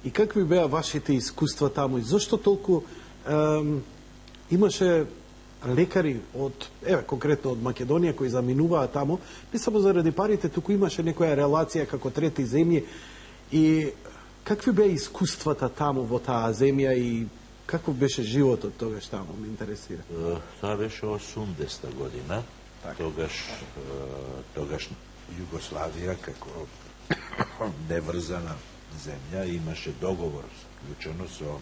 S1: и какви беа вашите искуства таму? И зошто толку имаше лекари од, конкретно од Македонија, кои заминуваа таму, не само заради парите, туку имаше некоја релација како трети земји. И какви беа искуствата таму во таа земја и каков беше животот тогаш таму, ме интересира?
S2: Тоа беше 80-та година. Тогаш Југославија како неврзана земја имаше договор склучено со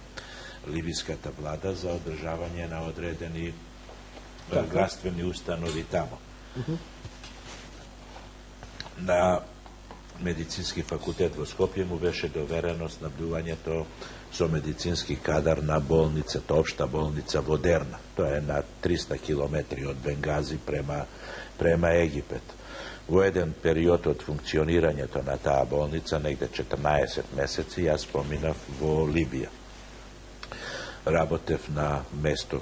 S2: либиската влада за одржавање на одредени здравствени установи тамо. На медицински факултет во Скопје му беше доверено снабдувањето со медицински кадар на болницата, општа болница во Дерна. Тоа е на 300 километри од Бенгази према Египет. Во еден период од функционирањето на таа болница, негде 14 месеци, јас поминав во Либија. Работев на место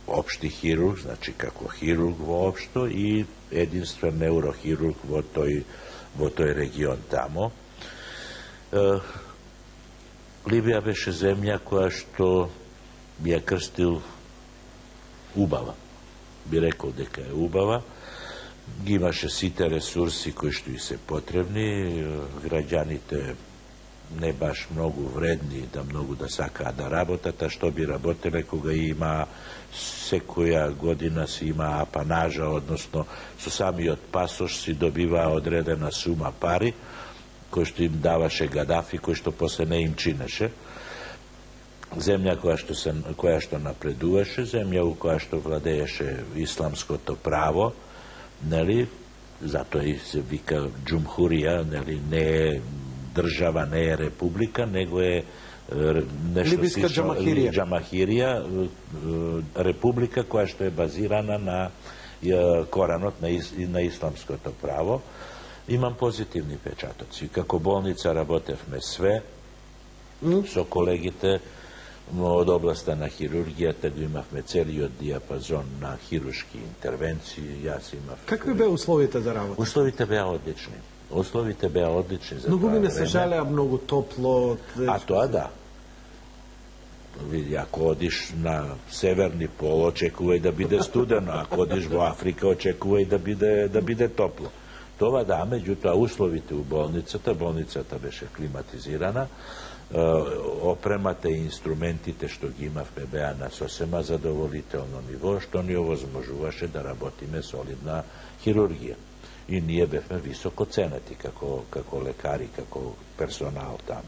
S2: општи хирург, значи како хирург воопшто и единствен неурохирург во тој регион тамо. Либија беше земја која што би ја крстил убава. Би рекол дека е убава. Ги имаше сите ресурси кои што и се потребни, граѓаните не баш многу вредни да многу да сакаат да работат, а што би работеле кога има секоја година си има апанажа, односно со самиот пасош си добива одредена сума пари, кој што им даваше Гадафи, кој што после не им чинеше. Земја која што напредуваше, земја у која што владееше исламското право, нели, затоа и се вика џумхурија, нели, не е држава, не е република, него е нешто слично џамахирија, република која што е базирана на коранот на исламското право. Имам позитивни печатоци. Како болница работевме све со колегите, Од областа на хирургијата го имавме целиот диапазон на хируршки интервенции. Јас имав.
S1: Какви беа условите за работа?
S2: Условите беа одлични. Условите беа одлични за
S1: Многу
S2: тоа
S1: не
S2: време.
S1: се жалеа, многу топло.
S2: А тоа да. Види, ако одиш на северни пол, очекувај да биде студено, ако одиш во Африка, очекувај да биде топло. Това да, меѓутоа условите у болницата беше климатизирана, опремата и инструментите што ги имавме беа на сосема задоволително ниво, што ни овозможуваше да работиме солидна хирургија. И ние бевме високо ценети како лекари, како персонал таму.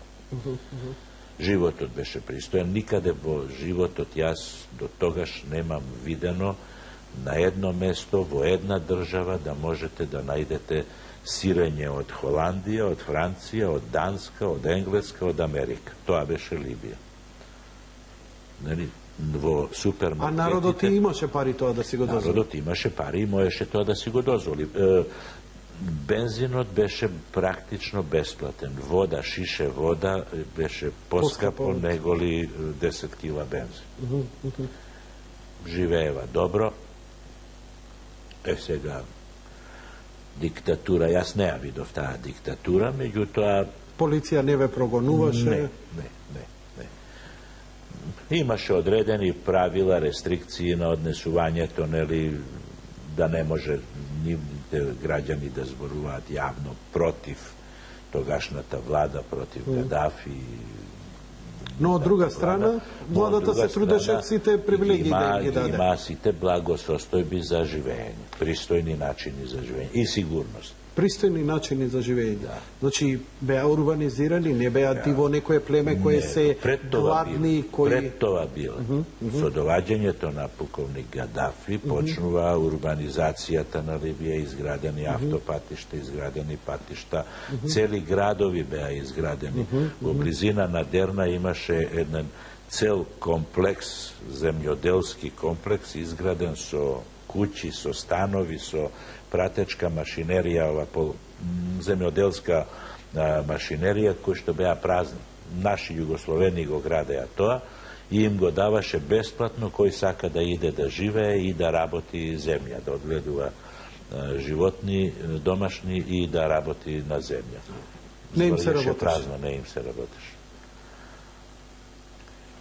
S2: Животот беше пристоен, никаде во животот јас до тогаш немам видено на едно место, во една држава, да можете да најдете сирење од Холандија, од Франција, од Данска, од Енглеска, од Америка. Тоа беше Либија. Во супермаркетите...
S1: А народот имаше пари тоа да си го дозволи?
S2: Народот имаше пари и можеше тоа да си го дозволи. Бензинот беше практично бесплатен. Вода, шише вода беше поскапо неголи 10 кила бензин. Живеева добро. Сега диктатура, јас не ја видов таа диктатура, меѓутоа...
S1: Полиција не ве прогонуваше?
S2: Не. Имаше одредени правила, рестрикции на однесувањето, нели, да не може нивните граѓани да зборуваат јавно против тогашната влада, против Гадафи.
S1: Но од друга страна, владата се трудеше сите привилегии да ги даде.
S2: Има сите благосостојби за живење, пристојни начини за живење и сигурност.
S1: Пристојни начини за живење. Значи, беа урбанизирани, не беа во некое племе кое се гладни, кои...
S2: Пред това било. Со доваѓањето на пуковник Гадафи почнува урбанизацијата на Либија, изградени автопатишта, изградени патишта, цели градови беа изградени. Во близина на Дерна имаше еден цел комплекс, земјоделски комплекс, изграден со куќи, со станови, со пратечка машинерија, земјоделска машинерија, кои што беа празни. Наши југословени го градеа тоа и им го даваше бесплатно кој сака да иде да живее и да работи земја, да одгледува животни домашни и да работи на земја.
S1: Не им се работеше.
S2: Празно, не им се работеше.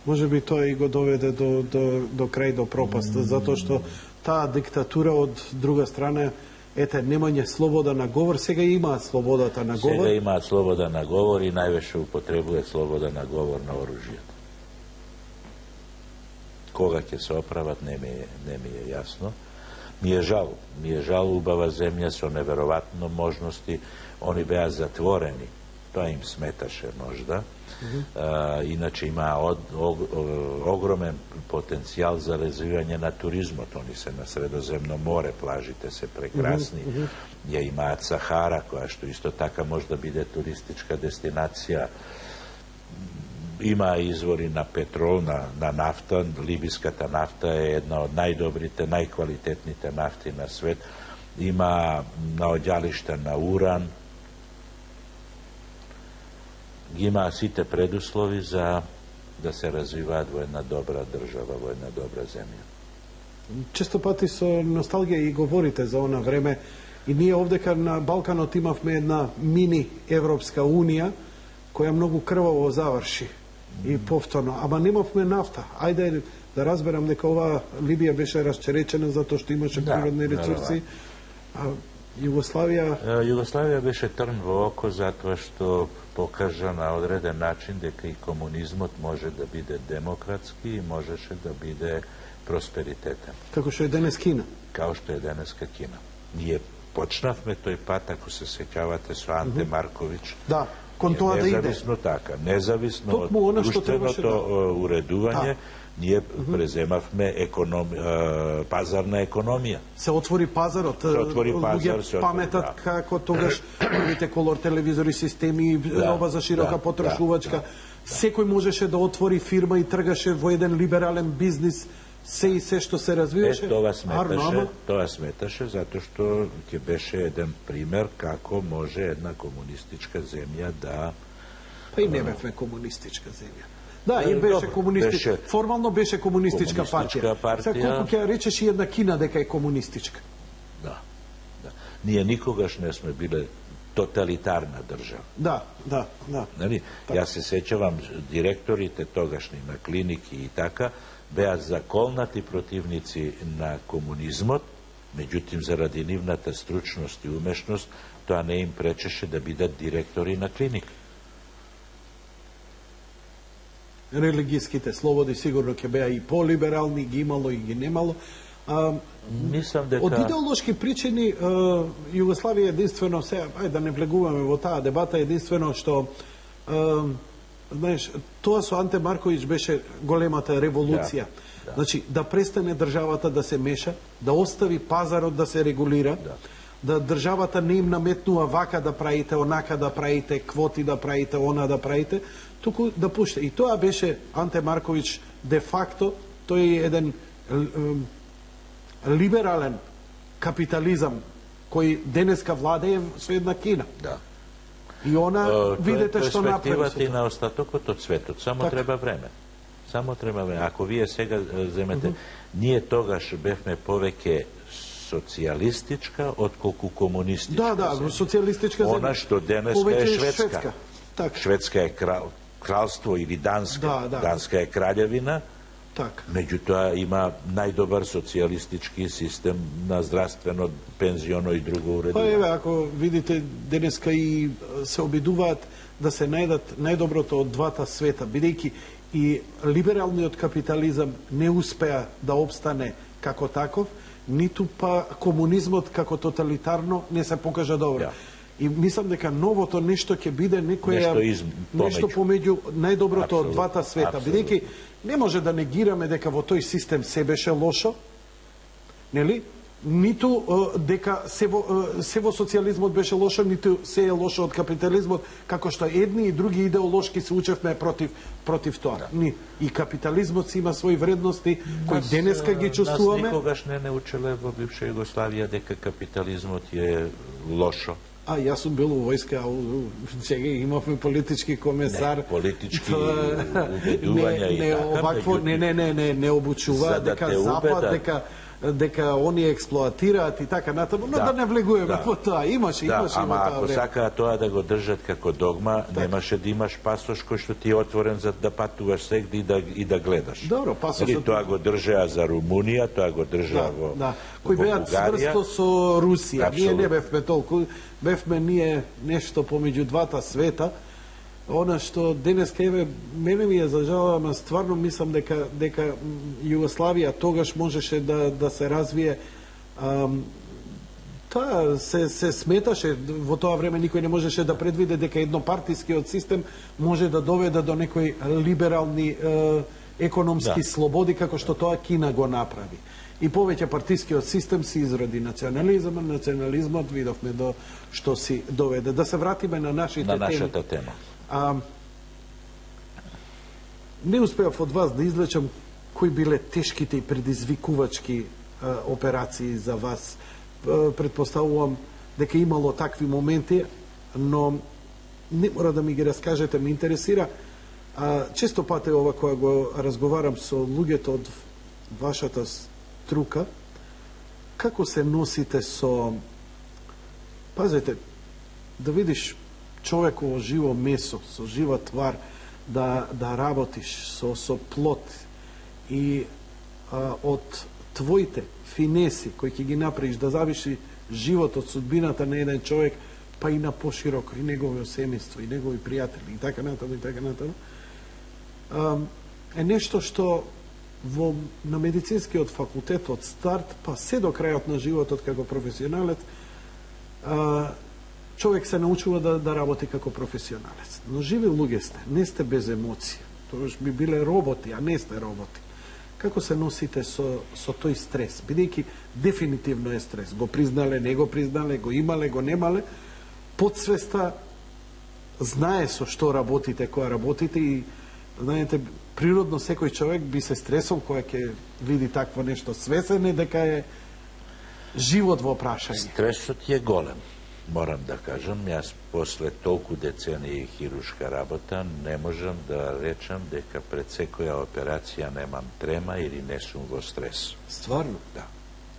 S1: Може би тоа и го доведе до крај, до пропаста, затоа што таа диктатура од друга страна, немање слобода на говор, сега имаат слободата на говор.
S2: Сега имаат слобода на говор и највеше употребуваат слобода на говор на оружјето. Кога ќе се оправат, не ми е јасно. Ми е жал убава земја со неверојатно можности, они беа затворени. Тоа им сметаше можда. Иначе има огромен потенцијал за развивање на туризмот. Они се на Средоземно море, плажите се прекрасни. Ја имаат Сахара, која што исто така може да биде туристичка дестинација. Има извори на петрол, на нафта. Либиската нафта е една од најдобрите, најквалитетните нафти на свет. Има наоѓалишта на уран. Ги имаа сите предуслови за да се развиваат во една добра држава, во една добра земја.
S1: Често пати со носталгија и говорите за она време, и ние овдека на Балканот имавме една мини Европска Унија, која многу крваво заврши и повторно, ама немавме нафта. Ајде да разберам дека ова Либија беше расчеречена затоа што имаше природни ресурси, а Југославија
S2: беше трн во око затоа што покажа на одреден начин дека и комунизмот може да биде демократски и можеше да биде просперитетен.
S1: Како што е денес Кина.
S2: Као што е денеска Кина. Ние почнавме тој пат, ако се сеќавате, со Анте Марковиќ.
S1: Да, кон тоа да иде.
S2: Независно така, независно од друштвеното уредување, ние преземавме пазарна економија.
S1: Се отвори пазарот, луѓе паметат како тогаш првите колор телевизори, системи, роба за широка потрошувачка. Секој можеше да отвори фирма и тргаше во еден либерален бизнис, се што се развиваше.
S2: Тоа сметаше затоа што ќе беше еден пример како може една комунистичка земја да...
S1: Па и не бевме комунистичка земја. Да, и беше
S2: Добро,
S1: комунистичка. Формално беше комунистичка партија.
S2: партија.
S1: Сега колку ќе ја речеш и една Кина дека е комунистичка.
S2: Да. Ние никогаш не сме биле тоталитарна држава.
S1: Да.
S2: Нали? Јас се сеќавам, директорите тогашни на клиники и така, беа заколнати противници на комунизмот, меѓутоа заради нивната стручност и умешност, тоа не им пречеше да бидат директори на клиника.
S1: Религиските слободи сигурно ќе беа и полиберални, ги имало и ги немало.
S2: Мислам дека...
S1: Од идеолошки причини Југославија единствено, сега, да не влегуваме во таа дебата, единствено што знаеш, тоа со Анте Марковиќ беше големата револуција. Да. Значи, да престане државата да се меша, да остави пазарот да се регулира, да државата не им наметнува вака да правите, онака да правите, квоти да правите, она да правите, туку да пуште. И тоа беше Анте Марковиќ де факто, тој е еден либерален капитализам кој денеска владее со една Кина.
S2: Да.
S1: И она, видите што направи.
S2: Перспективата и на остатокот од светот. Само треба време. Само треба време. Ако вие сега земете, ние тогаш бевме повеќе социјалистичка отколку комунистичка.
S1: Да, социјалистичка земја.
S2: Она што денеска е Шведска.
S1: Так.
S2: Шведска е кралство или Данска. Данска е краљевина.
S1: Так.
S2: Меѓутоа има најдобар социјалистички систем на здравствено, пензионо и друго уредување.
S1: Па еве, ако видите, денеска и се обидуваат да се најдат најдоброто од двата света, бидејќи и либералниот капитализам не успеа да обстане како таков, ниту па комунизмот како тоталитарно не се покажа добро. И мислам дека новото нешто ќе биде нешто помеѓу најдоброто од двата света, бидејќи не може да негираме дека во тој систем се беше лошо, нели? Ниту дека се во социјализмот беше лошо, ниту се е лошо од капитализмот, како што едни и други идеолошки се учевме против тоа. И капитализмот си има своји вредности кои денеска ги чувствуваме.
S2: Нас никогаш не учеле во бивша Југославија дека капитализмот е лошо.
S1: Јас сум бил во војска, сега имавме политички комесар.
S2: Не, политички убедувања и така.
S1: Не обучува дека Запад, дека они експлоатираат и така натаму, но да не влегуваме во тоа. Имаше
S2: ама ако сакаат тоа да го држат како догма, немаше да имаш пасош кој што ти е отворен за да патуваш сегде и да гледаш.
S1: Добро, пасошот.
S2: Тоа го држеа за Румунија, тоа го држеа во
S1: кои беа цврсто со Русија. Ние не бевме толку, бевме ние нешто помеѓу двата света. Она што денеска еве мене ми е за жал, ама стварно мислам дека Југославија тогаш можеше да се развие. Тоа се сметаше во тоа време, никој не можеше да предвиде дека еднопартискиот систем може да доведе до некои либерални економски слободи како што тоа Кина го направи. И повеќе партискиот систем си изроди национализмот видовме до што си доведе. Да се вратиме на нашата
S2: тема.
S1: Не успеав од вас да излечам кои биле тешките и предизвикувачки операции за вас. Предпоставувам дека имало такви моменти, но не мора да ми ги раскажете, ме интересира. Често пати ова кога го разговарам со луѓето од вашата струка, како се носите со... Пазете, да видиш човеково живо месо, со жива твар, да работиш со плод и од твоите финеси кои ќе ги направиш да зависи животот, судбината на еден човек, па и на пошироко, и негово семејство, и негови пријатели, и така натаму, е нешто што на медицинскиот факултет од старт, па се до крајот на животот како професионалец, човек се научува да работи како професионалец. Но живи луѓе сте, не сте без емоција. Тоа би биле роботи, а не сте роботи. Како се носите со тој стрес? Бидејќи дефинитивно е стрес. Го признале, не го признале, го имале, го немале. Подсвеста знае со што работите, која работите и знаете, природно секој човек би се стресол кога ќе види такво нешто. Свесен е дека е живот во прашање.
S2: Стресот е голем. морам да кажам, јас после толку децении хируршка работа не можам да речам дека пред секоја операција немам трема или не сум во стрес.
S1: Стварно?
S2: Да.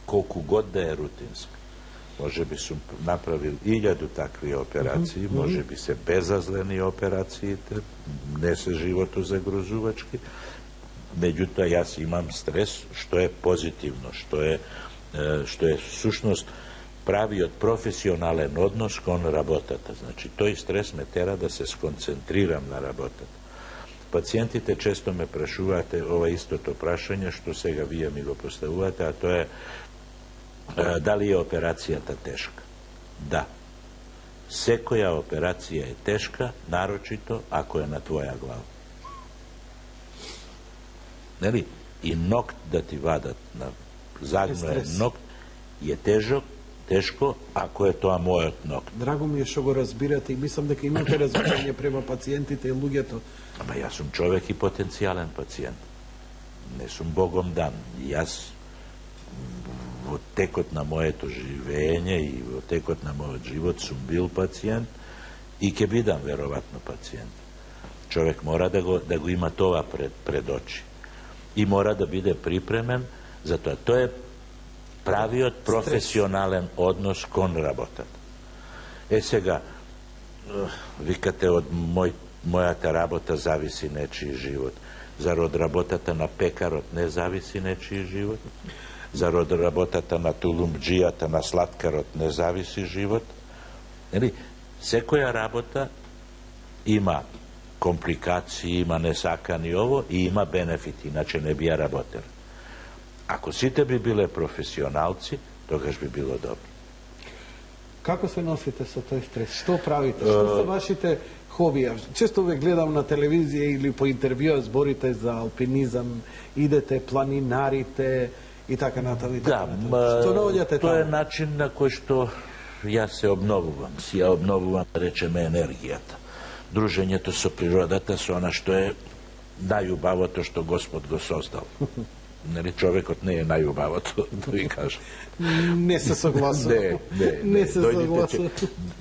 S2: Колку год да е рутинска. Може би сум направил 1000 такви операции, може би се безазлени операциите, не се живото загрозувачки, меѓутоа јас имам стрес, што е позитивно, што е сушност правиот професионален однос кон работата. Значи, тој стрес ме тера да се сконцентрирам на работата. Пациентите често ме прашуваат ова истото прашање што сега вие ми го поставувате, а тоа е дали е операцијата тешка? Да. Секоја операција е тешка, нарочито ако е на твоја глава. Нели? И нокт да ти вадат на загноен нокт е тешко ако е тоа мојот нокт.
S1: Драго ми е што го разбирате и мислам дека имате разбирање према пациентите и луѓето.
S2: Ама јас сум човек и потенцијален пациент. Не сум богом дан. Јас во текот на моето живење и во текот на мојот живот сум бил пациент и ќе бидам веројатно пациент. Човек мора да го има тоа пред очи. И мора да биде припремен, затоа тоа е правиот професионален однос кон работата. Сега, викате од мојата работа зависи нечiji живот. Зар од работата на пекарот не зависи нечiji живот? Зар од работата на тулумџијата, на слаткарот не зависи живот? Нели? Секоја работа има компликации, има несакани ово и има бенефити, иначе не би ја работел. Ако сите би биле професионалци, тогаш би било добро.
S1: Како се носите со тој стрес? Што правите? Што се вашите хобија? Често ве гледам на телевизија или по интервјуа зборите за алпинизам, идете, планинарите и така натаму.
S2: Да,
S1: што наоѓате таму?
S2: Тоа е начин на кој што јас се обновувам. Си ја обновувам, речеме, енергијата. Дружењето со природата, со она што е најубавото што Господ го создал. Нели, човекот не е најубавото, да ви кажам.
S1: Не се согласувам. Не се согласувам.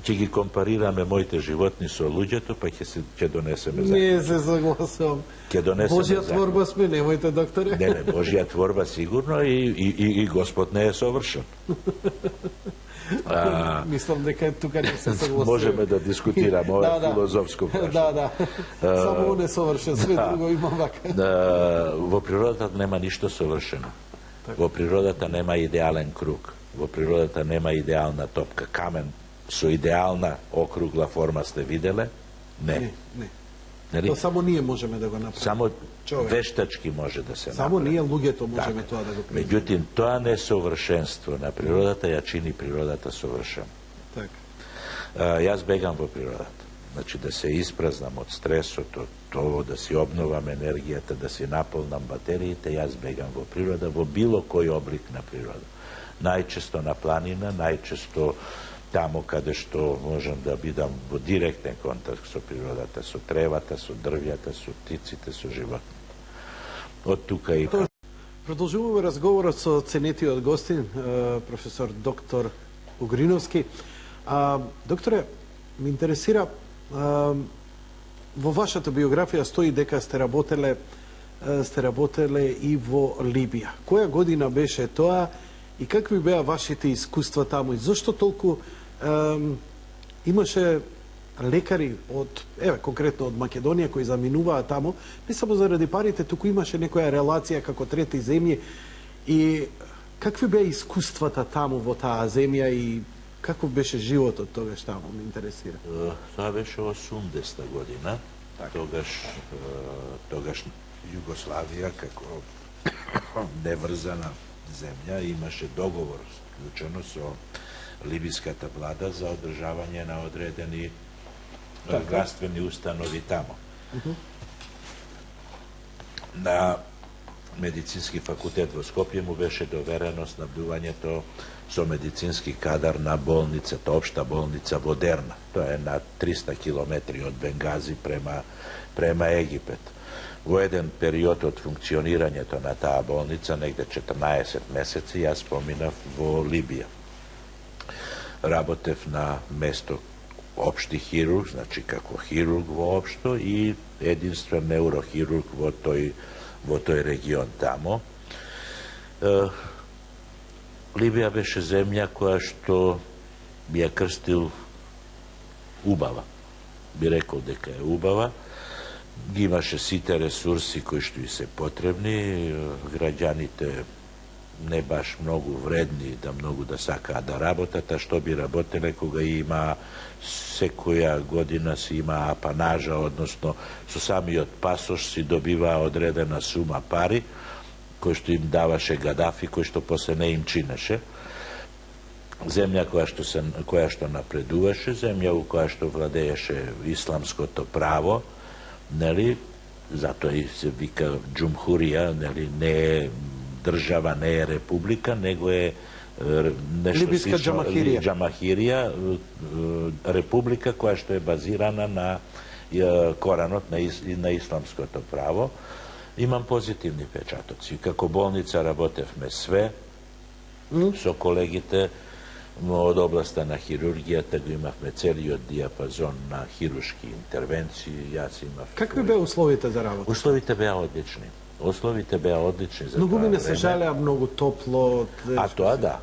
S2: Ќе ги компарираме моите животни со луѓето, па ќе донесеме
S1: закон. Не се согласувам. Божја творба сме, немојте, докторе.
S2: Не, Божја творба сигурно и Господ не е совршен.
S1: Мислам дека тука не се согласувам.
S2: Можеме да дискутираме, ова е филозофско прашање.
S1: Да. Само он е совршен, све друго има вака.
S2: Во природата нема ништо совршено. Во природата нема идеален круг. Во природата нема идеална топка. Камен со идеална округла форма сте виделе? Не.
S1: То само ние можеме да го направиме.
S2: Само вештачки може да се направи.
S1: Само ние луѓето можеме тоа да го правиме.
S2: Меѓутоа, тоа несовршенство на природата ја чини природата совршена. Јас бегам во природата. Значи да се испразнам од стресот, од тоа, да си обновам енергијата, да си наполнам батериите, јас бегам во природа, во било кој облик на природа. Најчесто на планина, најчесто тамо каде што можам да бидам во директен контакт со природата, со тревата, со дрвјата, со птиците, со животните. Од тука и...
S1: Продолжуваме разговорот со ценетиот гостин, професор доктор Угриновски. Докторе, ме интересира, во вашата биографија стои дека сте работеле и во Либија. Која година беше тоа и какви беа вашите искуства таму? И зашто толку имаше лекари од, конкретно од Македонија, кои заминуваа таму, не само заради парите, туку имаше некоја релација како трети земји. И какви беа искуствата таму во таа земја и каков беше животот тогаш таму, ме интересира?
S2: Тоа беше 80-та година. Тогаш Југославија како неврзана земја имаше договор склучено со либиската влада за одржавање на одредени здравствени установи тамо. На медицински факултет во Скопје му беше доверено снабдувањето со медицински кадар на болницата, општа болница во Дерна. Тоа е на 300 километри од Бенгази према Египет. Во еден период од функционирањето на таа болница, негде 14 месеци, јас поминав во Либија. работев на место општи хирург, значи како хирург воопшто и единствен неурохирург во тој регион тамо. Либија беше земја која што би ја крстил убава. Би рекол дека е убава. Ги имаше сите ресурси кои што и се потребни, граѓаните не баш многу вредни, многу да сакаат да работат, а што би работеле кога има секоја година си има апанажа, односно со самиот пасош си добива одредена сума пари, кој што им даваше Гадафи, кој што после не им чинеше. Земја која што напредуваше, земја у која што владееше исламското право, нели, затоа и се вика џумхурија, нели, не е држава, не е република, него е нешто
S1: либиска
S2: џамахирија, република која што е базирана на коранот на исламското право. Имам позитивни печатоци. Како болница работевме све, со колегите од областа на хирургијата го имавме целиот диапазон на хируршки интервенции. Јас имав.
S1: Какви беа условите за работа?
S2: Условите беа одлични. Условите беа одлични за
S1: многу мине се жалеа, многу топло.
S2: А тоа да.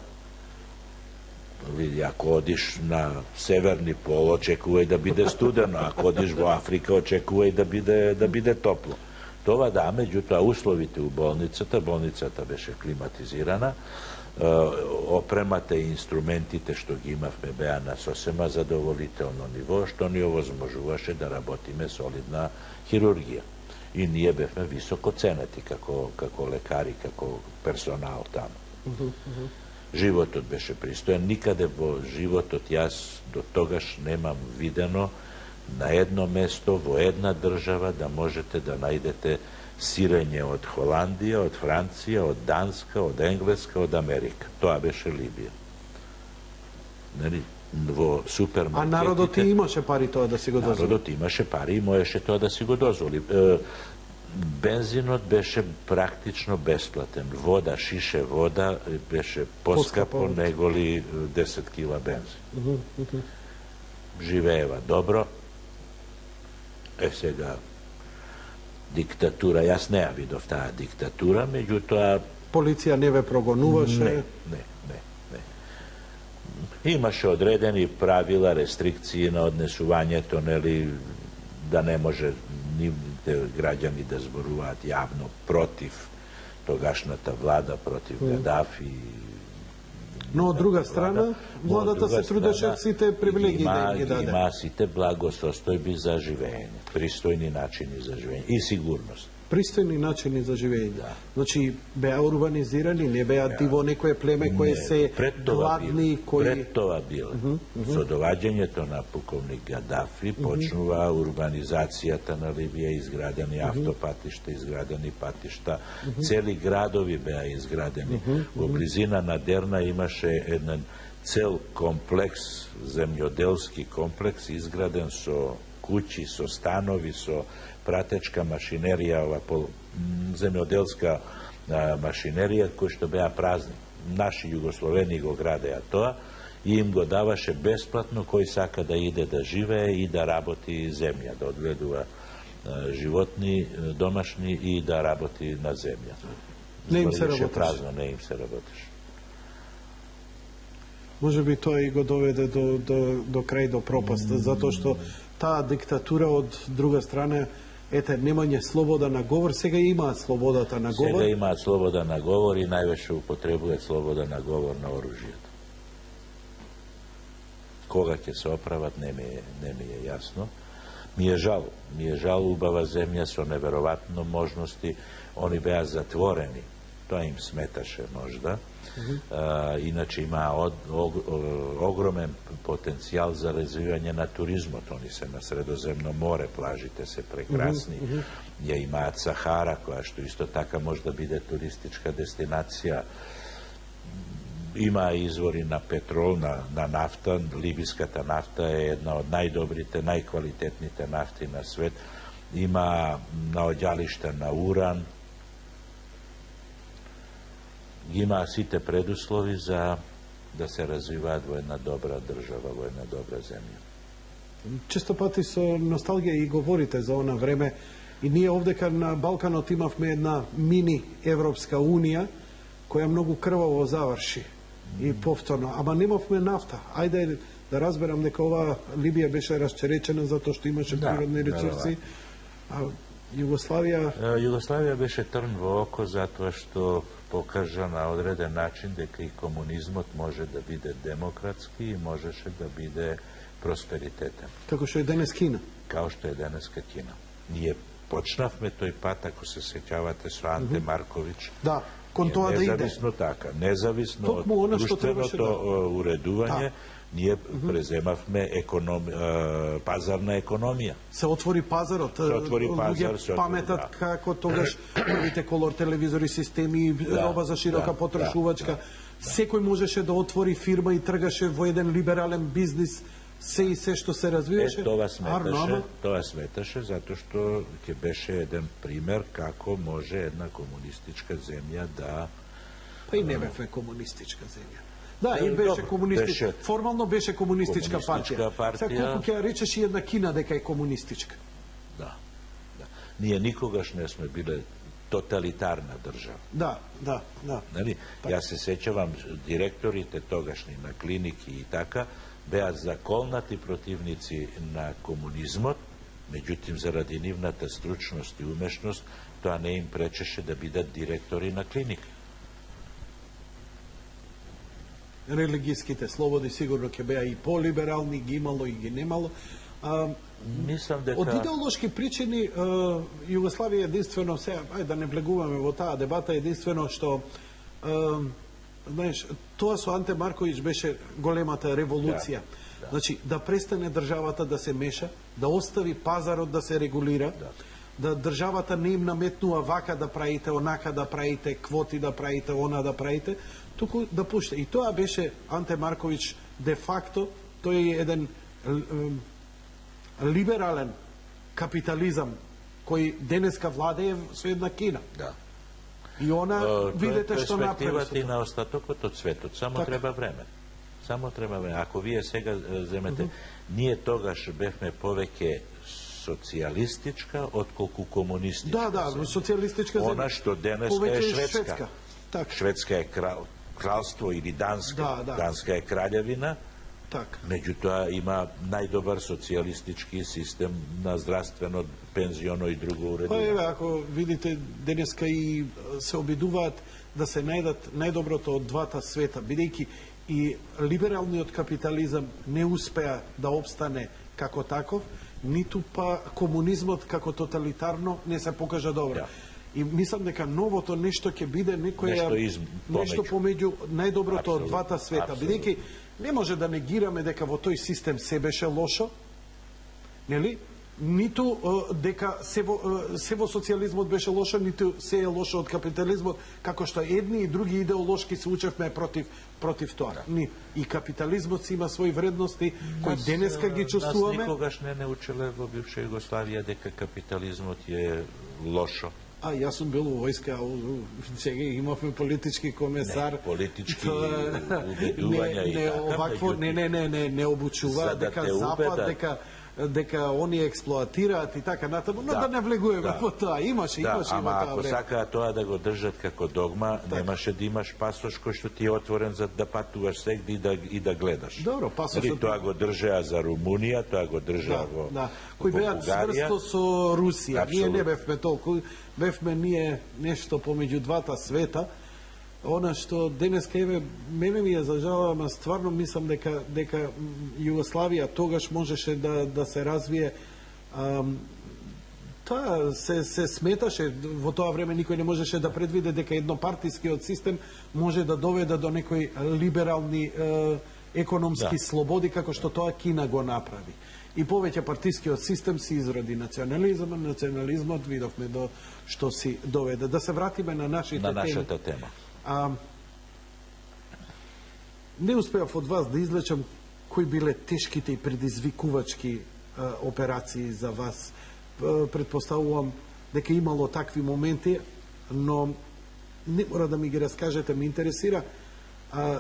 S2: Види, ако одиш на северни пол, очекувај да биде студено, ако одиш во Африка, очекувај да биде топло. Това да, меѓутоа условите у болницата беше климатизирана, опремата и инструментите што ги имавме беа на сосема задоволително ниво, што ни овозможуваше да работиме солидна хирургија. И ние бевме високо ценети како лекари, како персонал таму. Животот беше пристоен, никаде во животот јас до тогаш немам видено на едно место, во една држава, да можете да најдете сирење од Холандија, од Франција, од Данска, од Енглеска, од Америка. Тоа беше Либија. Нели, во супермаркетите...
S1: А народот и имаше пари тоа да си го дозволи?
S2: Народот имаше пари и можеше тоа да си го дозволи. Бензинот беше практично бесплатен. Вода, шише вода беше поскапо неголи 10 кила бензин. Живеева добро. Сега диктатура, јас не ја видов таа диктатура, меѓутоа...
S1: Полиција не ве прогонуваше?
S2: Не. Имаше одредени правила, рестрикции на однесувањето, нели, да не може нивните граѓани да зборуваат јавно против тогашната влада, против Гадафи.
S1: Но од друга страна, владата се трудеше сите привилегии да ги даде.
S2: Има сите благосостојби за живење, пристојни начини за живење и сигурност.
S1: Пристојни начини за живење. Да. Значи, беа урбанизирани, не беа диво некое племе кое се гладни, кои...
S2: Пред тоа било. Со доваѓањето на полковник Гадафи почнува урбанизацијата на Либија, изградени автопатишта, изградени патишта, цели градови беа изградени. Во близина на Дерна имаше еден цел комплекс, земјоделски комплекс, изграден со куќи, со станови, со пратечка машинерија, земјоделска машинерија, кои што беа празни. Наши југословени го градеа тоа и им го даваше бесплатно кој сака да иде да живее и да работи земја, да одгледува животни домашни и да работи на земја.
S1: Не им се работеше.
S2: Празно, не им се работеше.
S1: Може би тоа и го доведе до крај, до пропаст, затоа што таа диктатура од друга страна, немање слобода на говор, сега имаат слободата на говор.
S2: Сега имаат слобода на говор и највеќе употребуваат слобода на говор на оружјето. Кога ќе се оправат, не ми е јасно. Ми е жал, убава земја со неверојатно можности, они беа затворени. Тоа им сметаше можда. Иначе има огромен потенцијал за развивање на туризмот. Они се на Средоземно море, плажите се прекрасни. Ја имаат Сахара, која што исто така може да биде туристичка дестинација. Има извори на петрол, на нафта. Либиската нафта е една од најдобрите, најквалитетните нафти на свет. Има наоѓалишта на уран. Има сите предуслови за да се развиваат во една добра држава, во една добра земја.
S1: Често пати со носталгија и говорите за она време, и ние овдека на Балканот имавме една мини Европска Унија, која многу крваво заврши и повторно, ама немавме нафта. Ајде да разберам дека ова Либија беше расчеречена затоа што имаше природни ресурси, а
S2: Југославија беше трн во око затоа што покажа на одреден начин дека и комунизмот може да биде демократски и можеше да биде просперитетен.
S1: Како што е денес Кина.
S2: Као што е денеска Кина. Ние почнавме тој пат, ако се сеќавате, со Анте Марковиќ.
S1: Да, кон тоа да иде.
S2: Независно така, независно од друштвеното уредување, ние преземавме пазарна економија.
S1: Се отвори пазарот, луѓе паметат како тогаш првите колор телевизори, системи, роба за широка потрошувачка. Секој можеше да отвори фирма и тргаше во еден либерален бизнис, се и се што се развиваше.
S2: Тоа сметаше затоа што ќе беше еден пример како може една комунистичка земја да...
S1: Па и не бевме комунистичка земја. Да, и беше комунистичка. Формално беше комунистичка партија. Сега колку ќе речеш и една Кина дека е комунистичка.
S2: Да. Ние никогаш не сме биле тоталитарна држава.
S1: Да.
S2: Нали? Јас се сеќавам директорите тогашни на клиники и така беа заколнати противници на комунизмот, меѓутоа заради нивната стручност и умешност тоа не им пречеше да бидат директори на клиника.
S1: Религиските слободи сигурно ќе беа и полиберални, ги имало и ги немало.
S2: Мислам дека...
S1: Од идеолошки причини Југославија единствено, сега, ајде да не влегуваме во таа дебата, единствено што знаеш, тоа со Анте Марковиќ беше големата револуција. Значи, да престане државата да се меша, да остави пазарот да се регулира, да државата не им наметнува вака да правите, онака да правите, квоти да правите, она да правите, туку да пушта. И тоа беше Анте Марковиќ де факто, тој е еден либерален капитализам кој денеска владее со една Кина.
S2: Да.
S1: И она, видете што направи.
S2: Перспективата и на остатокот од светот. Само треба време. Ако вие сега земете, ние тогаш бевме повеќе социјалистичка отколку комунистичка.
S1: Да, социјалистичка земја.
S2: Она што денеска е Шведска. Шведска е кралство или Данска. Данска е краљевина. Меѓутоа има најдобар социјалистички систем на здравствено, пензионо и друго уредување.
S1: Па ако видите, денеска и се обидуваат да се најдат најдоброто од двата света, бидејќи и либералниот капитализам не успеа да обстане како таков, ниту па комунизмот како тоталитарно не се покажа добро. И мислам дека новото нешто ќе биде нешто помеѓу најдоброто од двата света, бидејќи не може да негираме дека во тој систем се беше лошо, нели? Ниту дека се во социјализмот беше лошо, ниту се е лошо од капитализмот, како што едни и други идеолошки се учевме против тоа. И капитализмот си има своји вредности кои денеска ги чувствуваме.
S2: Нас никогаш не учеле во бивша Југославија дека капитализмот е лошо.
S1: Јас сум бил во војска, сега имавме политички комесар.
S2: Политички убедувања и така.
S1: Не обучува дека Запад, дека они експлоатираат и така натаму, но да не влегуваме во тоа. Имаше
S2: ама ако сакаат тоа да го држат како догма, немаше да имаш пасош кој што ти е отворен за да патуваш сегде и да гледаш.
S1: Добро, пасошот.
S2: Тоа го држеа за Румунија, тоа го држеа во
S1: кој беа цврсто со Русија. Ние не бевме толку, бевме ние нешто помеѓу двата света. Она што денеска мене ми е за жал, ама стварно мислам дека Југославија тогаш можеше да се развие. Тоа се сметаше, во тоа време никој не можеше да предвиде дека еднопартискиот систем може да доведе до некои либерални економски слободи, како што тоа Кина го направи. И повеќе партискиот систем си изроди национализмот видовме до што си доведе. Да се вратиме на нашата
S2: тема.
S1: Не успеав од вас да излечам кои биле тешките и предизвикувачки операции за вас. Предпоставувам дека имало такви моменти, но не мора да ми ги раскажете, ме интересира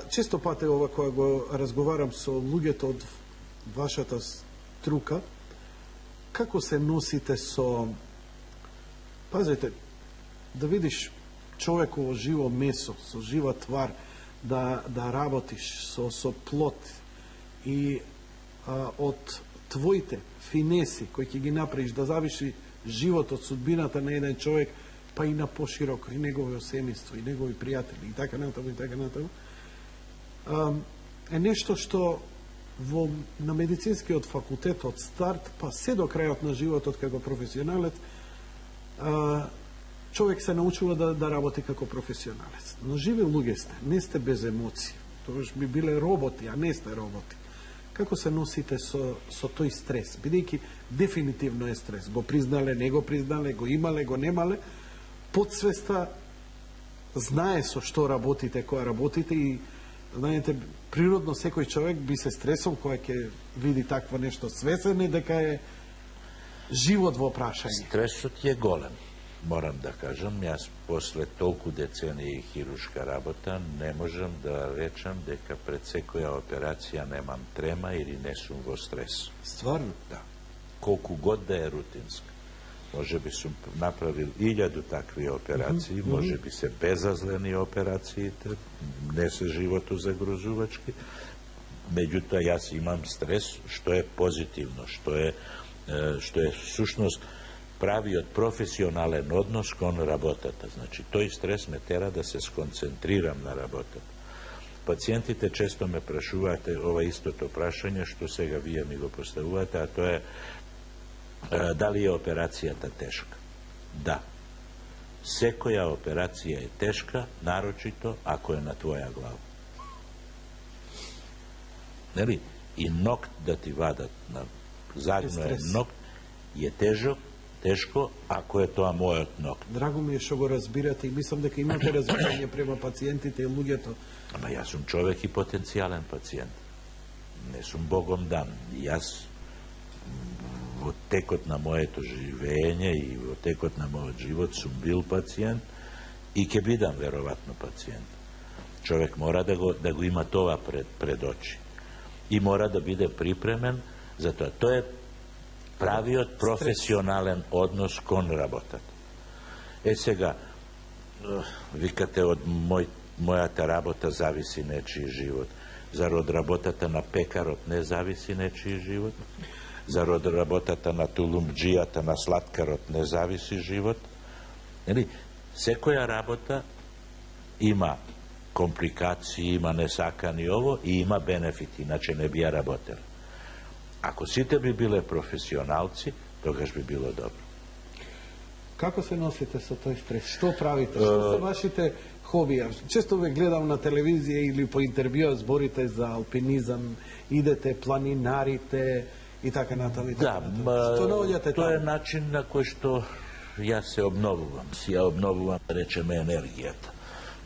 S1: Често пати ова кога го разговарам со луѓето од вашата струка, како се носите со... Пазите, да видиш човеково живо месо, со жива твар, да работиш со плод и од твоите финеси кои ќе ги направиш да завиши животот, судбината на еден човек, па и на пошироко, и негово семејство, и негови пријатели, и така натаму, е нешто што на медицинскиот факултет од старт, па се до крајот на животот како професионалец, човек се научува да работи како професионалец. Но живи луѓе сте, не сте без емоции. Тогаш би биле роботи, а не сте роботи. Како се носите со тој стрес? Бидејќи дефинитивно е стрес. Го признале, не го признале, го имале, го немале. Подсвеста знае со што работите, која работите и знаете, природно секој човек би се стресом кога ќе види такво нешто. Свесен е дека е живот во прашање.
S2: Стресот е голем. Морам да кажам, јас после толку децении хируршка работа не можам да речам дека пред секоја операција немам трема или не сум во стрес.
S1: Стварно?
S2: Да. Колку год да е рутинска. Може би сум направил 1000 такви операции, може би се безазлени операциите, не се живото загрозувачки, меѓутоа јас имам стрес, што е позитивно, што е сушност правиот професионален однос кон работата. Значи, тој стрес ме тера да се сконцентрирам на работата. Пациентите често ме прашуваат ова истото прашање што сега вие ми го поставувате, а тоа е дали е операцијата тешка? Да. Секоја операција е тешка, нарочито ако е на твоја глава. Нели? И нокт да ти вадат на загноен нокт е тешко, ако е тоа мојот нокт.
S1: Драго ми е што го разбирате и мислам дека имате разбирање према пациентите и луѓето.
S2: Ама јас сум човек и потенцијален пациент. Не сум богом дан. Јас во текот на моето живење и во текот на мојот живот сум бил пациент и ќе бидам веројатно пациент. Човек мора да го има тоа пред очи. И мора да биде припремен за тоа. Тоа е правиот професионален однос кон работата. Сега, викате од мојата работа зависи нечiji живот. Зар од работата на пекарот не зависи нечiji живот? Зар од работата на тулумџијата, на слаткарот не зависи живот? Секоја работа има компликации, има несакани ово и има бенефити, иначе не би ја работели. Ако сите би биле професионалци, тогаш би било добро.
S1: Како се носите со тој стрес? Што правите? Што се вашите хобија? Често ве гледам на телевизија или по интервјуа зборите за алпинизам, идете, планинарите и така натаму.
S2: Да, тоа е начин на кој што јас се обновувам. Ја обновувам, речеме, енергијата.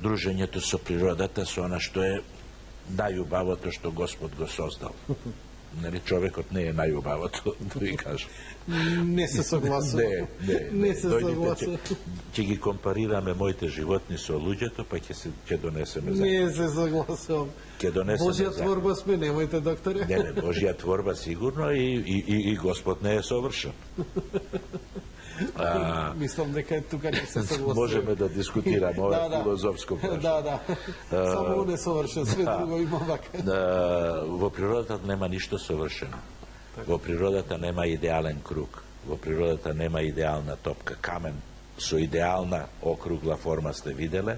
S2: Дружењето со природата, со она што е најубавото што Господ го создал. Нели, човекот не е најубавото, да ви кажам.
S1: Не се согласувам. Не се согласувам.
S2: Ќе ги компарираме моите животни со луѓето, па ќе донесеме за.
S1: Не се согласувам. Божја творба сме, немојте, докторе.
S2: Не, Божја творба сигурно и Господ не е совршен.
S1: Мислам дека тука не се согласувам.
S2: Можеме да дискутираме ова филозофско прашање.
S1: Да. Само он е совршен, све друго има вака.
S2: Во природата нема ништо совршено. Во природата нема идеален круг. Во природата нема идеална топка. Камен со идеална округла форма сте виделе?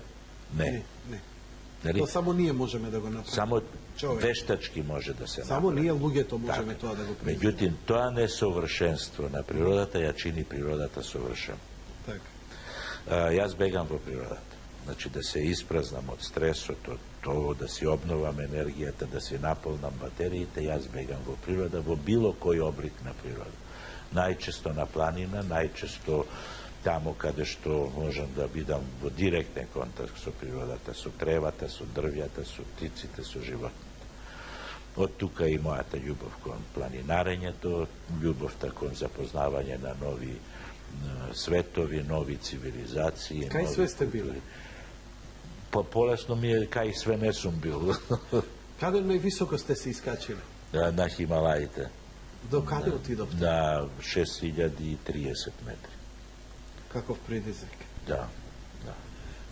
S2: Не.
S1: То само ние можеме да го направиме.
S2: Само вештачки може да се направи.
S1: Само ние луѓето можеме тоа да го правиме.
S2: Меѓутоа, тоа несовршенство на природата ја чини природата совршена. Јас бегам во природата. Значи да се испразнам од стресот, од тоа, да си обновам енергијата, да си наполнам батериите, јас бегам во природа, во било кој облик на природа. Најчесто на планина, најчесто тамо каде што можам да бидам во директен контакт со природата, со тревата, со дрвјата, со птиците, со животните. Од тука и мојата љубов кон планинарењето, љубовта кон запознавање на нови светови, нови цивилизации.
S1: Кај све сте били?
S2: Полесно ми е, кај све не сум бил.
S1: Каде највисоко сте се искачили?
S2: На Хималаите.
S1: До каде отидовте?
S2: На 6030 метри.
S1: Каков предизвик?
S2: Да.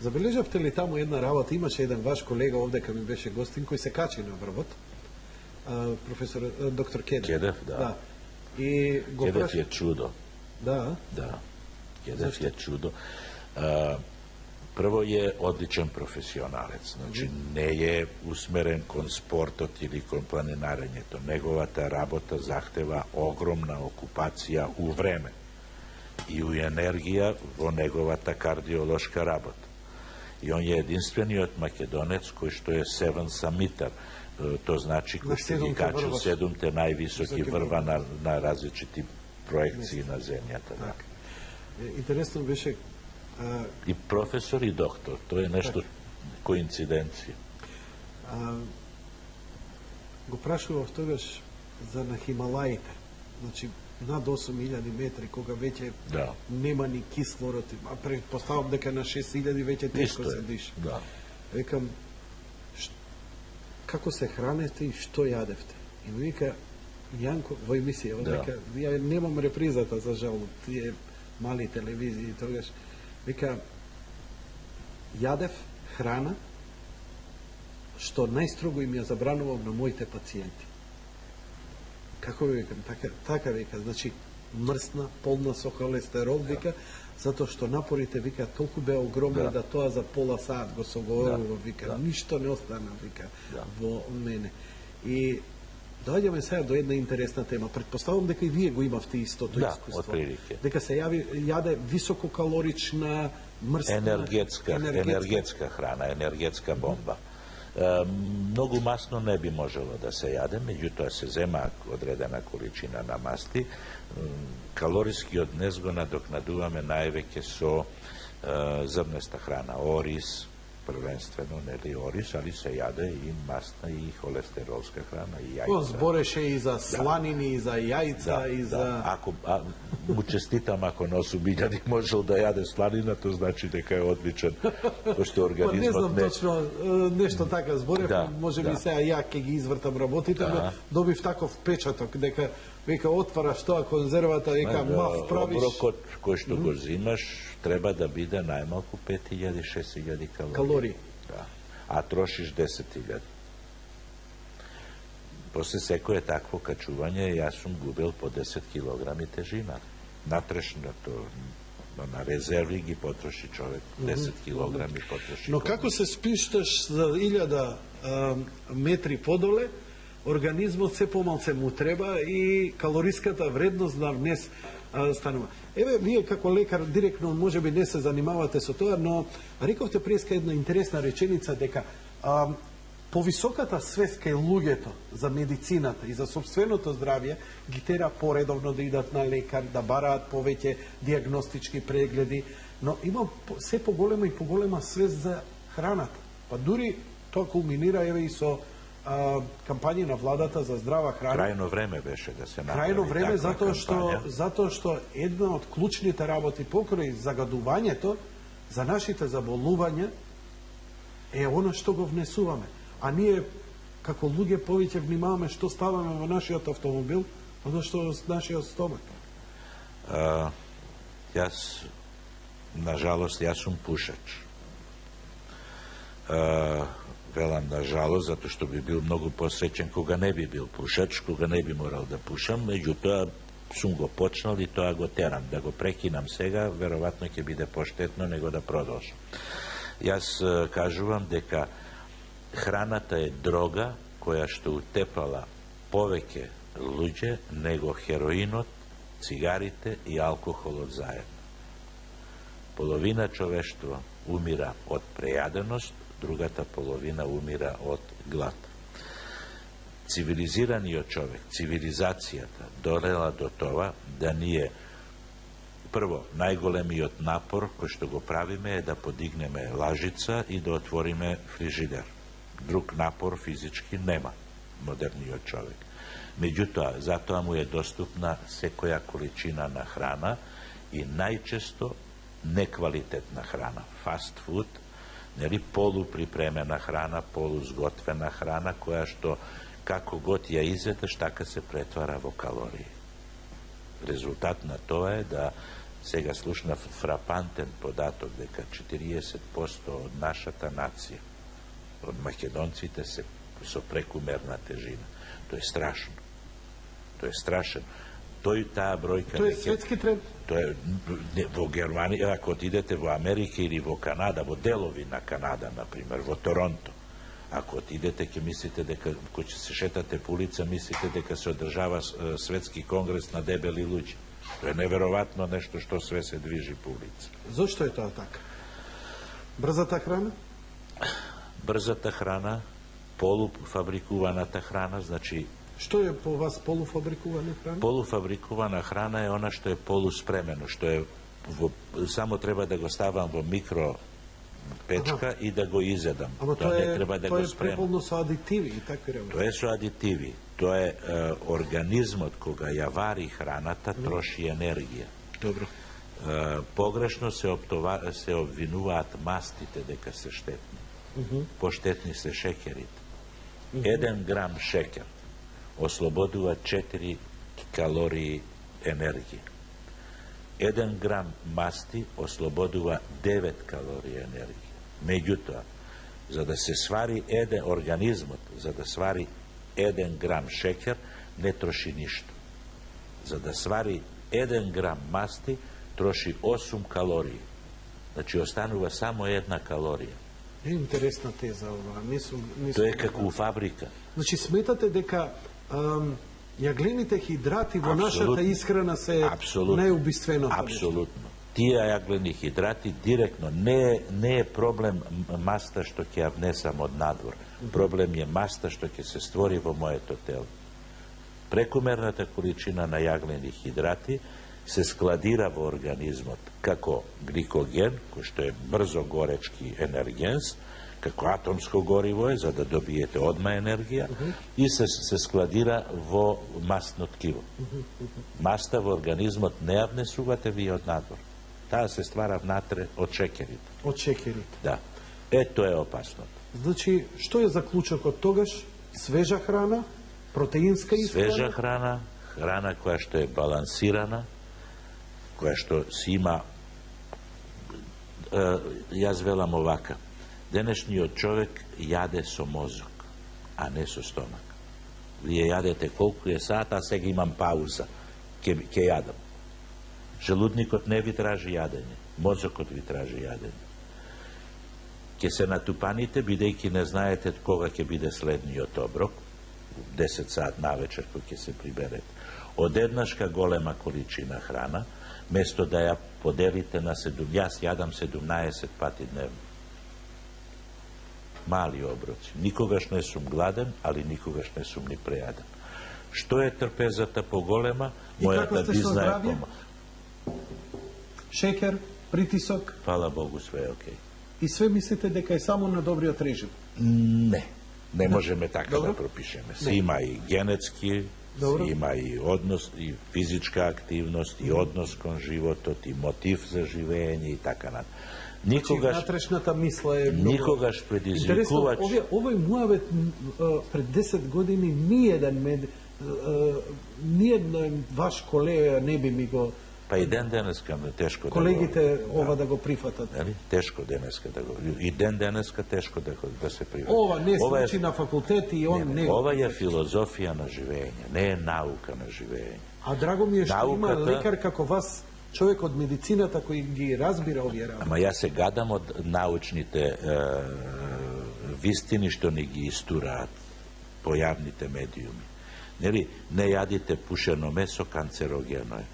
S1: Забележавте ли таму една работа? Имаше еден ваш колега овде кај ми беше гостин кој се качи на врвот. Професор доктор Кедев.
S2: Кедев, да.
S1: И го
S2: Кедев е чудо.
S1: Да.
S2: Да. Кедев е чудо. Прво е одличен професионалец, значи не е усмерен кон спортот или кон планинарењето. Неговата работа захтева огромна окупација у време и у енергија во неговата кардиолошка работа. И он е единствениот македонец кој што е 7 самитар. То значи кој што ги качил 7-те највисоки врва на различити проекции на земјата. Да.
S1: Интересно беше
S2: и професор и доктор, тоа е нешто коинциденција.
S1: Го прашував тогаш за на Хималаите. Значи над 8000 метри кога веќе нема ни кислород, а предпоставам дека на 6000 веќе тешко се диша.
S2: Да.
S1: Викам како се хранете и што јадевте? И ми вика Јанко во емисија, вика ја немам репризата за жал, тие мали телевизии тогаш. Вика, јадев храна што најстрого им ја забранувам на моите пациенти. Како ви викам? Така вика, значи мрсна, полна со холестерол, вика, затоа што напорите, вика, толку беа огромни да тоа за пола саат го соговорува, вика, ништо не остана, вика, во мене. И доаѓаме сега до една интересна тема. Предпоставам дека и вие го имавте истото искуство.
S2: Отприлике.
S1: Дека се јаде висококалорична, мрсна...
S2: енергетска храна, енергетска бомба. Многу масно не би можело да се јаде, меѓутоа се зема одредена количина на масти. Калорискиот днес го надокнадуваме највеќе со зрнеста храна, ориз, првенствено, нели ориз, али се јаде и масна и холестеролска храна и јајца.
S1: Збореше и за сланини, и за јајца, и за...
S2: Ако му честитам ако носу билјади можел да јаде сланина, то значи дека е одличен, пошто организмот
S1: не знам точно нешто така зборев, може би сега ја ќе ги извртам работите, но добив таков печаток дека века отвараш тоа конзервата, века мав правиш.
S2: Оброкот кој што го зимаш треба да биде најмалку 5000-6000 калории. Да. А трошиш 10.000. После секое такво качување јас сум губил по 10 килограми тежина. Натрешното на резерви ги потроши човек. 10 килограми потроши.
S1: Но како се спишташ за 1000 метри подоле, организмот се помалце му треба и калориската вредност на внес станува. Еве, вие како лекар директно можеби не се занимавате со тоа, но рековте преска една интересна реченица дека повисоката свест кај луѓето за медицината и за собственото здравје ги тера поредовно да идат на лекар, да бараат повеќе диагностички прегледи, но има се поголема и поголема свест за храната. Па дури тоа кулминира еве и со кампањи на владата за здрава храна.
S2: Крајно време беше да се направи.
S1: Крајно време затоа што една од клучните работи покрај загадувањето за нашите заболувања е она што го внесуваме. А ние како луѓе повеќе внимаваме што ставаме во нашиот автомобил, односно во нашиот стомак.
S2: Јас, на жалост, јас сум пушач. Велам на жалост, затоа што би бил многу посреќен кога не би бил пушач, кога не би морал да пушам, меѓутоа сум го почнал и тоа го терам. Да го прекинам сега, веројатно ќе биде поштетно него да продолжам. Јас кажувам дека храната е дрога која што утепала повеќе луѓе него хероинот, цигарите и алкохолот заедно. Половина човештво умира од прејаденост, другата половина умира од глад. Цивилизираниот човек, цивилизацијата дорела до тоа да ние прво, најголемиот напор кој што го правиме е да подигнеме лажица и да отвориме фрижидер. Друг напор физички нема модерниот човек. Меѓутоа, затоа му е доступна секоја количина на храна и најчесто неквалитетна храна, фаст фуд, Нели, полуприпремена храна, полузготвена храна, која што како год ја изедеш, така се претвара во калории. Резултат на тоа е да сега слушна фрапантен податок дека 40% од нашата нација, од македонците, се со прекумерна тежина. Тоа е страшно. Тоа е страшен. Таа бројка...
S1: Тоа е светски тренд?
S2: Тоа е во Германија, ако отидете во Америка или во Канада, во делови на Канада, например, во Торонто, ако отидете, ќе мислите дека, кој ќе се шетате по улица, мислите дека се одржава светски конгрес на дебели луѓе. Тоа е неверојатно нешто што све се движи по улица.
S1: Зошто е тоа така? Брзата храна?
S2: Брзата храна, полуфабрикуваната храна, значи...
S1: Што е по вас полуфабрикувана храна?
S2: Полуфабрикувана храна е она што е полуспремено, што е само треба да го ставам во микро печка и да го изедам.
S1: Ама тоа
S2: не треба да го спремам.
S1: Преполно со адитиви и такви работи.
S2: Тоа е со адитиви. Тоа е организмот кога ја вари храната троши енергија.
S1: Добро.
S2: Погрешно се обвинуваат мастите дека се штетни. Поштетни се шекерите. 1 грам шекер ослободува 4 калории енергија. 1 грам масти ослободува 9 калории енергија. Меѓутоа, за да се свари организмот, за да свари 1 грам шекер, не троши ништо. За да свари 1 грам масти, троши 8 калории. Значи, останува само 1 калорија.
S1: Е интересна теза ова.
S2: Тоа е како у фабрика.
S1: Значи, сметате дека јаглените хидрати во нашата исхрана се најубиственото?
S2: Апсолутно. Тие јаглени хидрати директно, не е проблем маста што ќе ја внесам од надвор. Проблем е маста што ќе се створи во моето тело. Прекумерната количина на јаглени хидрати се складира во организмот како гликоген, кој што е брзо горечки енергенс, како атомско гориво е, за да добиете одма енергија, и се складира во мастно ткиво. Маста во организмот не ја внесувате вие од надвор. Таа се ствара внатре од шекерите.
S1: Од шекерите.
S2: Да. Тоа е опасното.
S1: Значи, што е заклучокот тогаш? Свежа храна, протеинска исхрана?
S2: Свежа храна, храна која што е балансирана, која што си има, јас велам овака, денешниот човек јаде со мозок, а не со стомак. Вие јадете колку е сат, а сега имам пауза, ќе јадам. Желудникот не ви тражи јадење, мозокот ви тражи јадење. Ќе се натупаните, бидејќи не знаете кога ќе биде следниот оброк, 10 сат навечер кој ќе се приберете. Одеднашка голема количина храна, место да ја поделите на 7, јас јадам 17 пати дневно. Мали оброци. Никогаш не сум гладен, али никогаш не сум ни прејаден. Што е трпезата поголема, мојата дизна е пома.
S1: Шекер, притисок?
S2: Фала Богу, све е окей.
S1: И све мислите дека е само на добриот режим?
S2: Не можеме така да пропишеме. Се има и генетски, се има и однос, и физичка активност, и однос кон животот, и мотив за живење и така натаму.
S1: Никогаш внатрешната мисла е много...
S2: Никогаш предизвикувач...
S1: Овој муавет пред 10 години ниеден ваш колега не би ми го...
S2: Па и денеска тешко
S1: колегите ова да го прифатат.
S2: Тешко денеска да го... И денеска тешко да се прифатат.
S1: Ова не се учи на факултет и он не...
S2: Ова е филозофија на живење, не е наука на живење.
S1: А драго ми е што има лекар како вас, човек од медицината кој ги разбира овие работи.
S2: Ама јас се гадам од научните вистини што ни ги истураат по јавните медиуми. Нели, не јадите пушено месо, канцерогено е.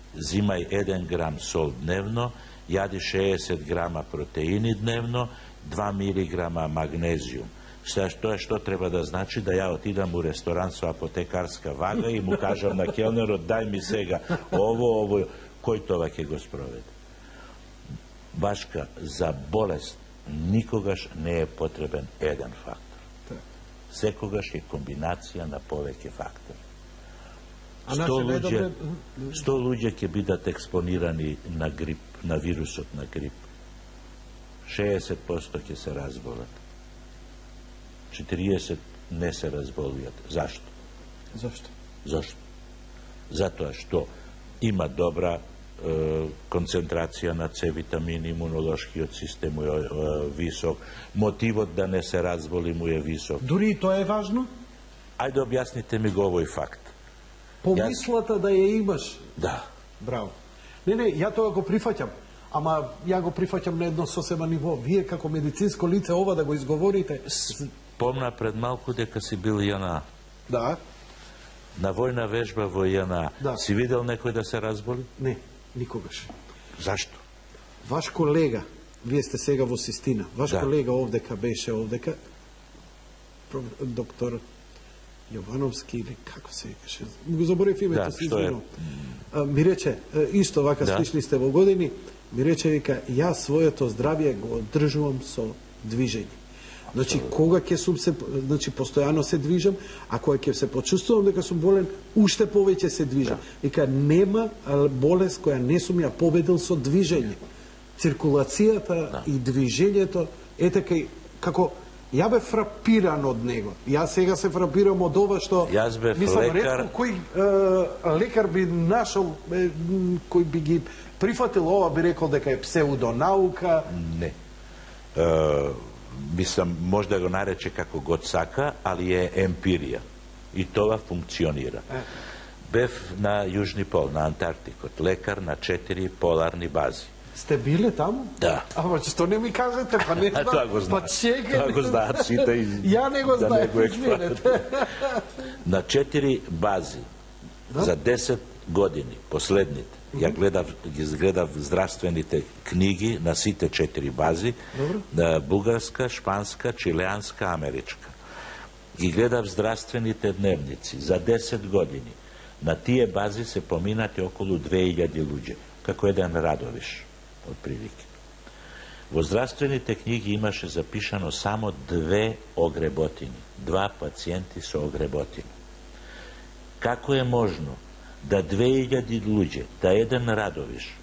S2: Зимај 1 грам сол дневно, јади 60 грама протеини дневно, 2 милиграма магнезиум. Што треба да значи да ја отидам у ресторан со апотекарска вага и му кажам на келнерот, дај ми сега ово, кој тоа ќе го спроведе? Башка, за болест никогаш не е потребен еден фактор. Секогаш е комбинација на повеќе фактори. 100 луѓе ќе бидат експонирани на грип, на вирусот на грип. 60% ќе се разболат. 40% не се разболуваат. Зашто? Зашто? Затоа што има добра концентрација на С витамини, имунолошкиот систем е висок, мотивот да не се разболи му е висок.
S1: Дури и тоа е важно?
S2: Ајде објасните ми го овој факт.
S1: Помислата да ја имаш.
S2: Да.
S1: Браво. Не, ја тоа го прифаќам. Ама ја го прифаќам на едно сосема ниво. Вие како медицинско лице ова да го изговорите.
S2: Помна пред малку дека си бил JNA.
S1: Да.
S2: На војна вежба во JNA.
S1: Да.
S2: Си видел некој да се разболи?
S1: Не, никогаш.
S2: Зашто?
S1: Ваш колега, вие сте сега во Систина, ваш колега овдека беше доктор Јовановски или како се викаше, го заборев името, се извинувам. Ми рече, исто вака слични сте во години, ми рече, вика, јас своето здравје го одржувам со движење. Значи, кога ќе сум се, значи, постојано се движам, а кога ќе се почувствувам дека сум болен, уште повеќе се движам. Вика, нема болест која не сум ја победил со движење. Циркулацијата и движењето, така и како ја бе фрапиран од него. Јас сега се фрапирам од ова што
S2: јас бев
S1: мислам,
S2: лекар.
S1: Ретко кој лекар би нашол, кој би ги прифатил ова, би рекол дека е псевдонаука.
S2: Не. Мислам, може да го нарече како год сака, али е емпирија. И тоа функционира. Бев на Јужни пол, на Антарктикот, лекар на 4 поларни бази.
S1: Сте биле таму?
S2: Да.
S1: Ама што не ми кажете, па не знам.
S2: Тоа го знаат. Тоа го знаат сите.
S1: Ја не го знаев, извинете.
S2: На 4 бази за 10 години, последните, ја гледав здравствените книги на сите 4 бази, на бугарска, шпанска, чилеанска, америчка. Ги гледав здравствените дневници за 10 години. На тие бази се поминати околу 2000 луѓе, како еден Радовиш, од прилики. Во здравствените книги имаше запишано само 2 огреботини, 2 пациенти со огреботини. Како е можно да 2000 луѓе, да еден Радовиш,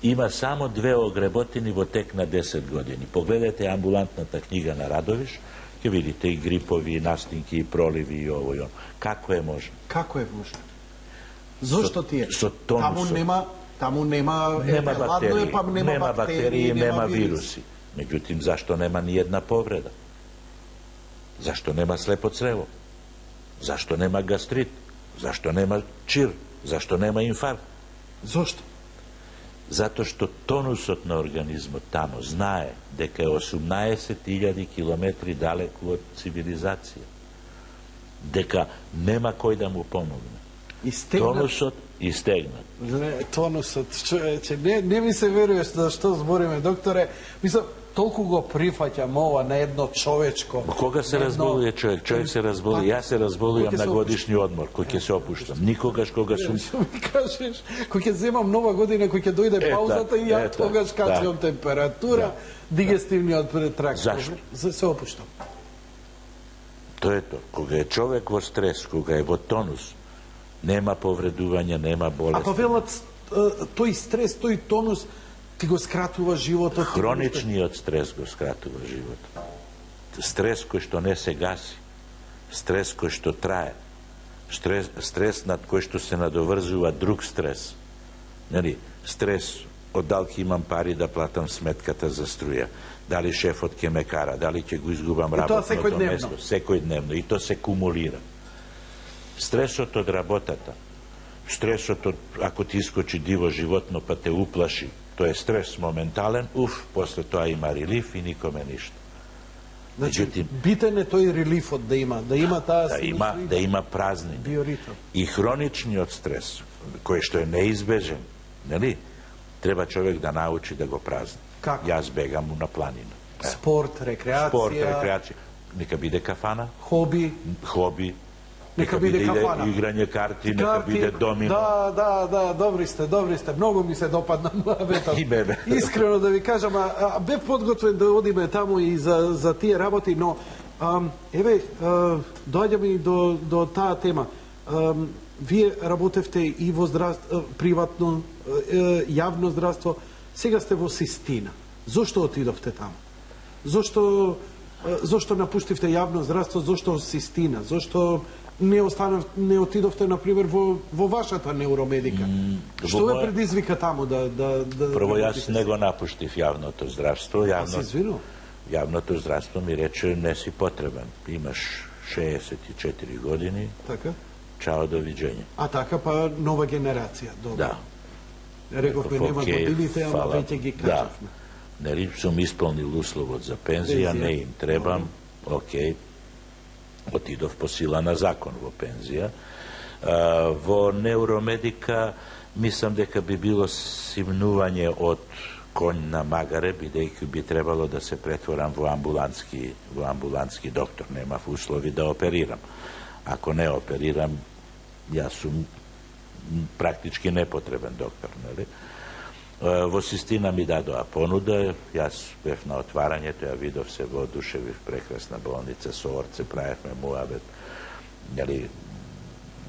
S2: има само 2 огреботини во тек на 10 години? Погледате амбулантната книга на Радовиш, ќе видите и грипови, и настинки, и проливи, и ово и оно. Како е можно?
S1: Како е можно? Зошто тие?
S2: Со тонусот.
S1: Таму нема
S2: бактерии, нема вируси. Меѓутим, зашто нема ни една повреда? Зашто нема слепо црево? Зашто нема гастрит? Зашто нема чир? Зашто нема инфаркт?
S1: Зошто?
S2: Затоа што тонусот на организмот тамо знае дека е 18.000 километри далеку од цивилизација. Дека нема кој да му помогне. Тонусот и стегнат.
S1: Тонусот, човече, не ми се веруеш за што збориме, докторе. Мислам, толку го прифаќам ова на едно човечко.
S2: Кога се разболува човек? Човек се разболува. Јас се разболувам на годишни одмор, кој ќе се опуштам. Никогаш кога сум...
S1: Што ми кажеш, кој ќе земам нова година, кој ќе дојде паузата и ја тогаш качувам температура, дигестивниот тракт.
S2: Зашто?
S1: За се опуштам.
S2: Тоа е тоа. Кога е човек во стрес, кога е во тонус, нема повредување, нема болест.
S1: А па велат, тој стрес, тој тонус ти го скратува животот.
S2: Хроничниот стрес го скратува животот. Стрес кој што не се гаси, стрес кој што трае, стрес над кој што се надоврзува друг стрес. Нели, стрес од далки имам пари да платам сметката за струја, дали шефот ќе ме кара, дали ќе го изгубам работното место, секојдневно, и то се кумулира. Стресот од работата, стресот од ако ти искочи диво животно па те уплаши, тоа е стрес моментален, после тоа има релиф и никоме ништо.
S1: Значи, битен е тој релифот да има таа
S2: да има празнење.
S1: Биоритм.
S2: И хроничниот стрес, кој што е неизбежен, нели? Треба човек да научи да го празни.
S1: Како?
S2: Јас бегам на планина.
S1: Спорт, рекреација.
S2: Нека биде кафана.
S1: Хоби. Нека биде кафана.
S2: Играње карти, нека биде домино.
S1: Да, добри сте. Многу ми се допадна муабетот. Искрено да ви кажам, бев подготвен да одиме таму и за тие работи, но доаѓаме и до таа тема. Вие работевте и во приватно, јавно здравство, сега сте во Систина. Зошто отидовте таму? Зошто напуштивте јавно здравство, зошто Систина? Зошто не отидовте, например, во вашата неуромедика? Што ве предизвика таму да
S2: Прво, јас не го напуштив јавното здравство. Јавното здравство ми рече, не си потребен. Имаш 64 години.
S1: Така?
S2: Чао, довиđenje.
S1: А така, па нова генерација. Добро.
S2: Да.
S1: Рековме, нема годините, ама веќе ги кажавме.
S2: Нели сум исполнил условот за пензија, не им требам, окей, отидов по сила на закон во пензија. Во неуромедика, мислам дека би било симнување од конј на магаре, бидејќи би требало да се претворам во амбулантски доктор. Немав услови да оперирам. Ако не оперирам, јас сум практички непотребен доктор, нели? Во Систина ми дадоа понуда, јас бев на отварањето, ја видов, се воодушевив, прекрасна болница, со Орце правевме муабет, нели,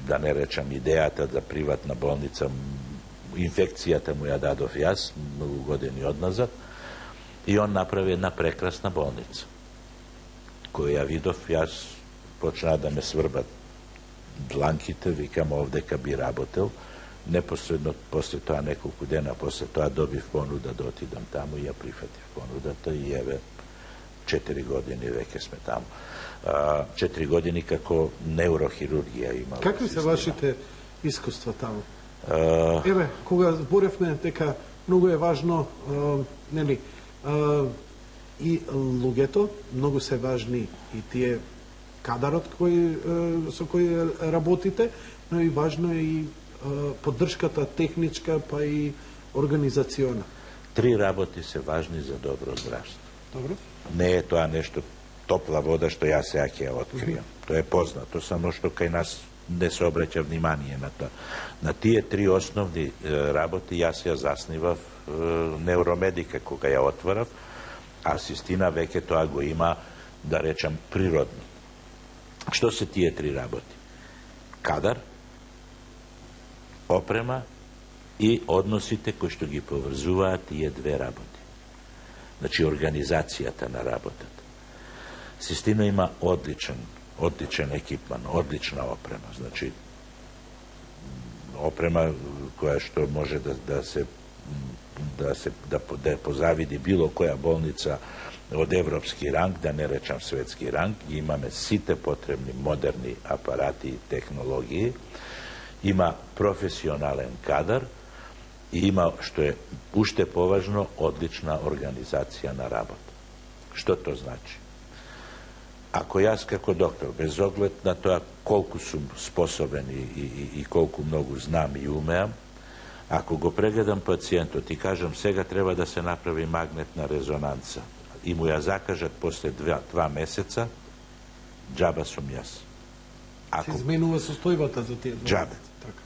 S2: да не речам идејата за приватна болница, инфекцијата му ја дадов јас, многу години одназад, и он направи една прекрасна болница, која ја видов, јас почна да ме сврбат дланките, викам, овдека би работел. Непосредно после тоа, неколку дена после тоа, добив понуда да отидам таму и ја прифатив понудата и еве 4 години веќе сме таму. 4 години како неурохирургија имала.
S1: Какви се вашите искуства таму? Еве, кога зборевме дека многу е важно, нели, и луѓето, многу се важни и тие кадарот со кој работите, но и важно е и поддршката техничка, па и организациона.
S2: 3 работи се важни за добро здравство.
S1: Добро.
S2: Не е тоа нешто топла вода што јас сега ќе ја откријам. Тоа е познато, само што кај нас не се обраќа внимание на тоа. На тие 3 основни работи јас ја заснивав неуромедика кога ја отворав, а Систина веќе тоа го има, да речам, природно. Што се тие 3 работи? Кадар, опрема и односите кои што ги поврзуваат тие 2 работи. Значи, организацијата на работата. Систина има одличен екипман, одлична опрема. Значи, опрема која што може да позавиди било која болница од европски ранг, да не речам светски ранг. Имаме сите потребни модерни апарати и технологии. Има професионален кадар и има, што е уште поважно, одлична организација на работа. Што то значи? Ако јас како доктор, без оглед на тоа колку сум способен и колку многу знам и умеам, ако го прегледам пациентот и кажам сега треба да се направи магнетна резонанца и му ја закажат после 2 месеца, џаба сум јас.
S1: Се изменува состојбата за тие 2
S2: месеца.
S1: Така.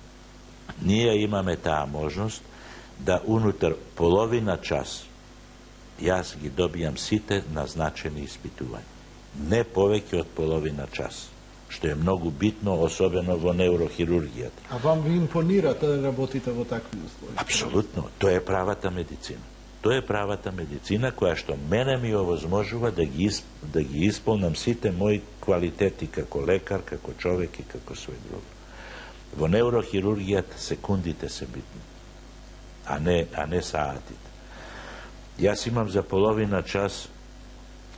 S2: Ние имаме таа можност да унутр половина час јас ги добијам сите назначени испитувања. Не повеќе од половина час, што е многу битно, особено во неурохирургијата.
S1: А вам ви импонира да работите во такви услови?
S2: Апсолутно. Тоа е правата медицина. Тоа е правата медицина која што мене ми овозможува да ги исполнам сите мои квалитети како лекар, како човек и како свој друг. Во неурохирургијата секундите се битни, а не саатите. Јас имам за половина час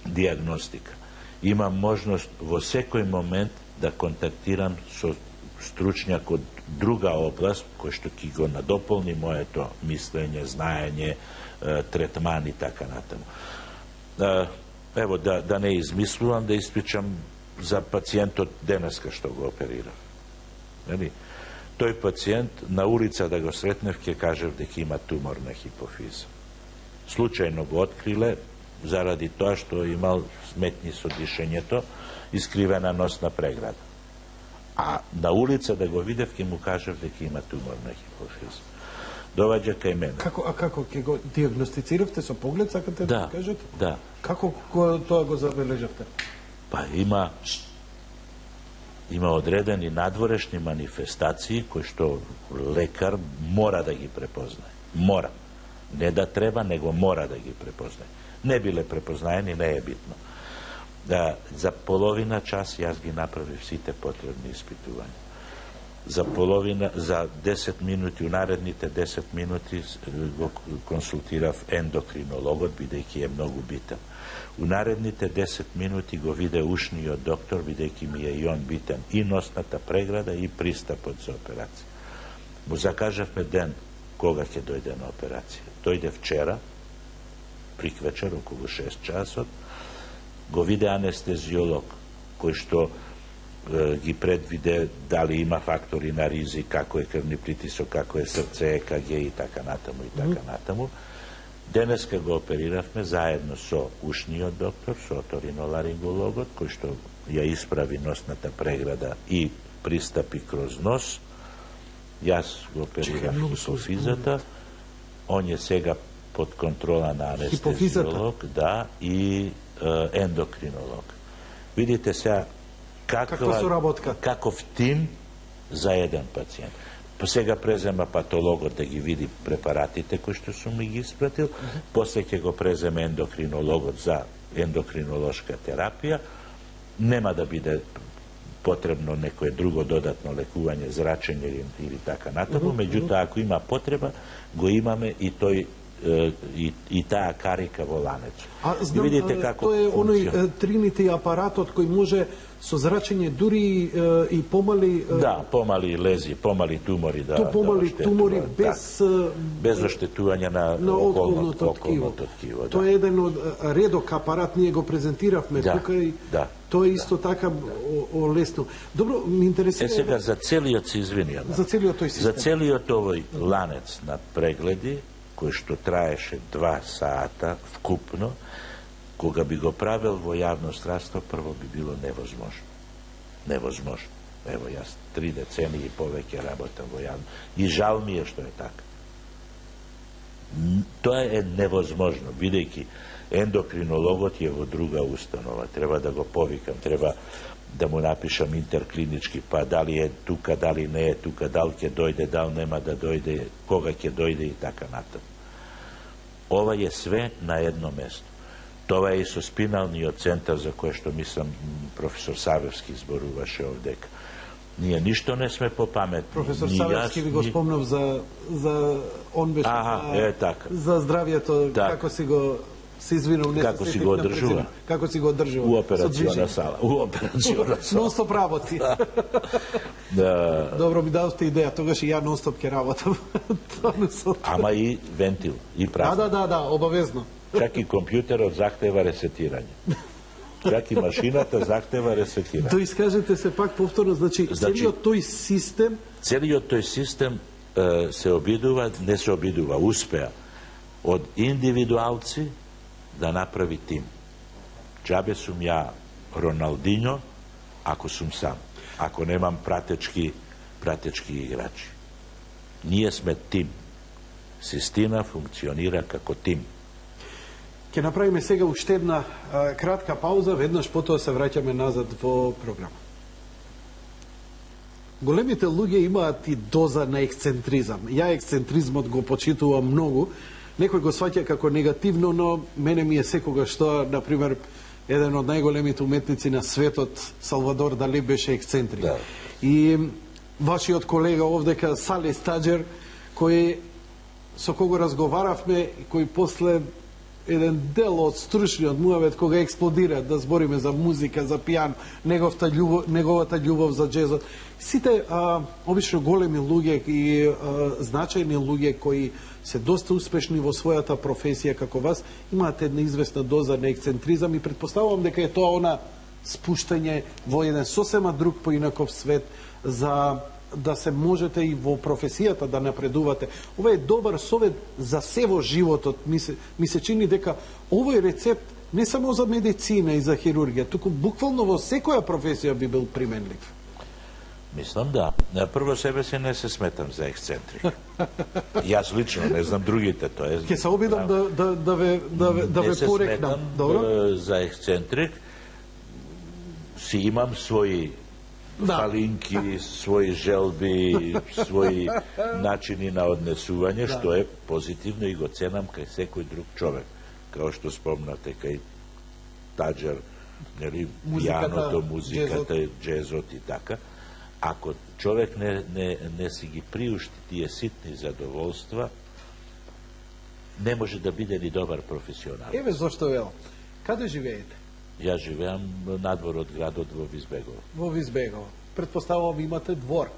S2: диагностика. Имам можност во секој момент да контактирам со стручњак од друга област, кој што ќе го надополни моето мислење, знаење, третман и така натаму. Ево, да не измислувам, да испричам за пациентот денеска што го оперирав. Тој пациент на улица да го сретнев, ќе кажев дека има тумор на хипофиза. Случајно го откриле заради тоа што имал сметни со дишењето, искривена носна преграда. А на улица да го видев, ќе му кажев дека има тумор на хипофиза. Доваѓа кај мене.
S1: Како ќе го диагностициравте со поглед, сакате да кажете?
S2: Да.
S1: Како тоа го забележавте?
S2: Па има одредени надворешни манифестации кои што лекар мора да ги препознае. Мора. Не да треба, него мора да ги препознае. Не биле препознаени, не е битно. За половина час јас ги направив сите потребни испитувања. За 10 минути, у наредните 10 минути го консултирав ендокринологот, бидејќи е многу битен. У наредните 10 минути го виде ушниот доктор, бидејќи ми е и он битен, и носната преграда, и пристапот за операција. Му закажавме ден кога ќе дојде на операција. Дојде вчера, приквечер, околу 6 часот, го виде анестезиолог, кој што ги предвиде дали има фактори на ризик, како е крвни притисок, како е срце, ЕКГ и така натаму и така натаму. Денеска го опериравме заедно со ушниот доктор, со оториноларингологот, кој што ја исправи носната преграда и пристапи кроз нос. Јас го оперирав хипофизата, он е сега под контрола на анестезиолог, да, и ендокринолог. Видите сега каков тим за еден пациент. Сега презема патологот да ги види препаратите кои што сум ми ги испратил, после ќе го преземе ендокринологот за ендокринолошка терапија, нема да биде потребно некое друго додатно лекување, зрачење или така натаму, меѓутоа ако има потреба, го имаме и тој и таа карика во ланец.
S1: Знам, видите како тоа е оној Тринити апаратот кој може со зрачење дури и помали...
S2: Да, помали лези, помали тумори. Да,
S1: помали тумори без
S2: оштетување на околното ткиво.
S1: Тоа е еден од редок апарат, ние го презентиравме тука и тоа е исто така лесно. Добро, ми интересира...
S2: Сега за целиот се извинија.
S1: За целиот тој систем.
S2: За целиот овој ланец на прегледи, кој што траеше 2 сата вкупно, кога би го правил во јавно здравство, прво би било невозможно. Невозможно. Ево, јас 3 децении и повеќе работам во јавно. И жал ми е што е така. Тоа е невозможно, бидејќи ендокринологот е во друга установа. Треба да го повикам, треба да му напишам интерклинички, па дали е тука, дали не е тука, дали ќе дојде, дали нема да дојде, кога ќе дојде и така натаму. Ова е све на едно место. Тоа е и со спиналниот центар, за кој што мислам професор Савевски зборуваше овдека. Ние ништо не сме попаметни.
S1: Професор Савевски ви го спомнав за он беше за здравието, како си го се извинувам, не
S2: како си го одржува.
S1: Како си го одржува?
S2: У операциона сала. У операциона сала.
S1: Нон-стоп работи. Добро ми дадовте идеја, тогаш и ја нон-стоп ќе работам.
S2: Ама и вентил, и празник.
S1: Да, обавезно.
S2: Чак и компјутерот захтева ресетирање. Чак и машината захтева ресетирање.
S1: Да искажете се пак повторно, целиот тој систем...
S2: Целиот тој систем се обидува, не се обидува, успеа од индивидуалци да направи тим. Джабе сум ја Роналдињо, ако сум сам. Ако немам пратечки играчи. Ние сме тим. Систина функционира како тим.
S1: Ќе направиме сега уште една кратка пауза, веднаш потоа се враќаме назад во програма. Големите луѓе имаат и доза на ексцентризам. Ја ексцентризмот го почитувам многу. Некој го сваќа како негативно, но мене ми е секогаш тоа, например, еден од најголемите уметници на светот, Салвадор Дали, беше ексцентрик. Да. И вашиот колега овдека, Сали Стаџер, со кого разговаравме, кој после еден дел од струшниот муавет кога експлодира, да збориме за музика, за пијано, неговата љубов за джезот. Сите обично големи луѓе и значајни луѓе кои се доста успешни во својата професија како вас, имаат една известна доза на ексцентризам и предпоставувам дека е тоа она спуштање во еден сосема друг поинаков свет за да се можете и во професијата да напредувате. Ова е добар совет за се во животот. Ми се чини дека овој рецепт не само за медицина и за хирургија, туку буквално во секоја професија би бил применлив.
S2: Мислам да. Прво себе се не се сметам за ексцентрик. Јас лично, не знам другите, тоа е...
S1: Ке се обидам да ве порекнам.
S2: Не се сметам за ексцентрик. Си имам своји фалинки, своји желби, своји начини на однесување, што е позитивно и го ценам кај секој друг човек. Као што спомнате кај Таџер, нели, пијаното, музиката, джезот и така. Ако човек не си ги приушти тие ситни задоволства, не може да биде ни добар професионалец.
S1: Еве зошто велам. Каде живеете?
S2: Ја живеам надвор од градот во Визбегово.
S1: Во Визбегово. Предпоставувам имате двор.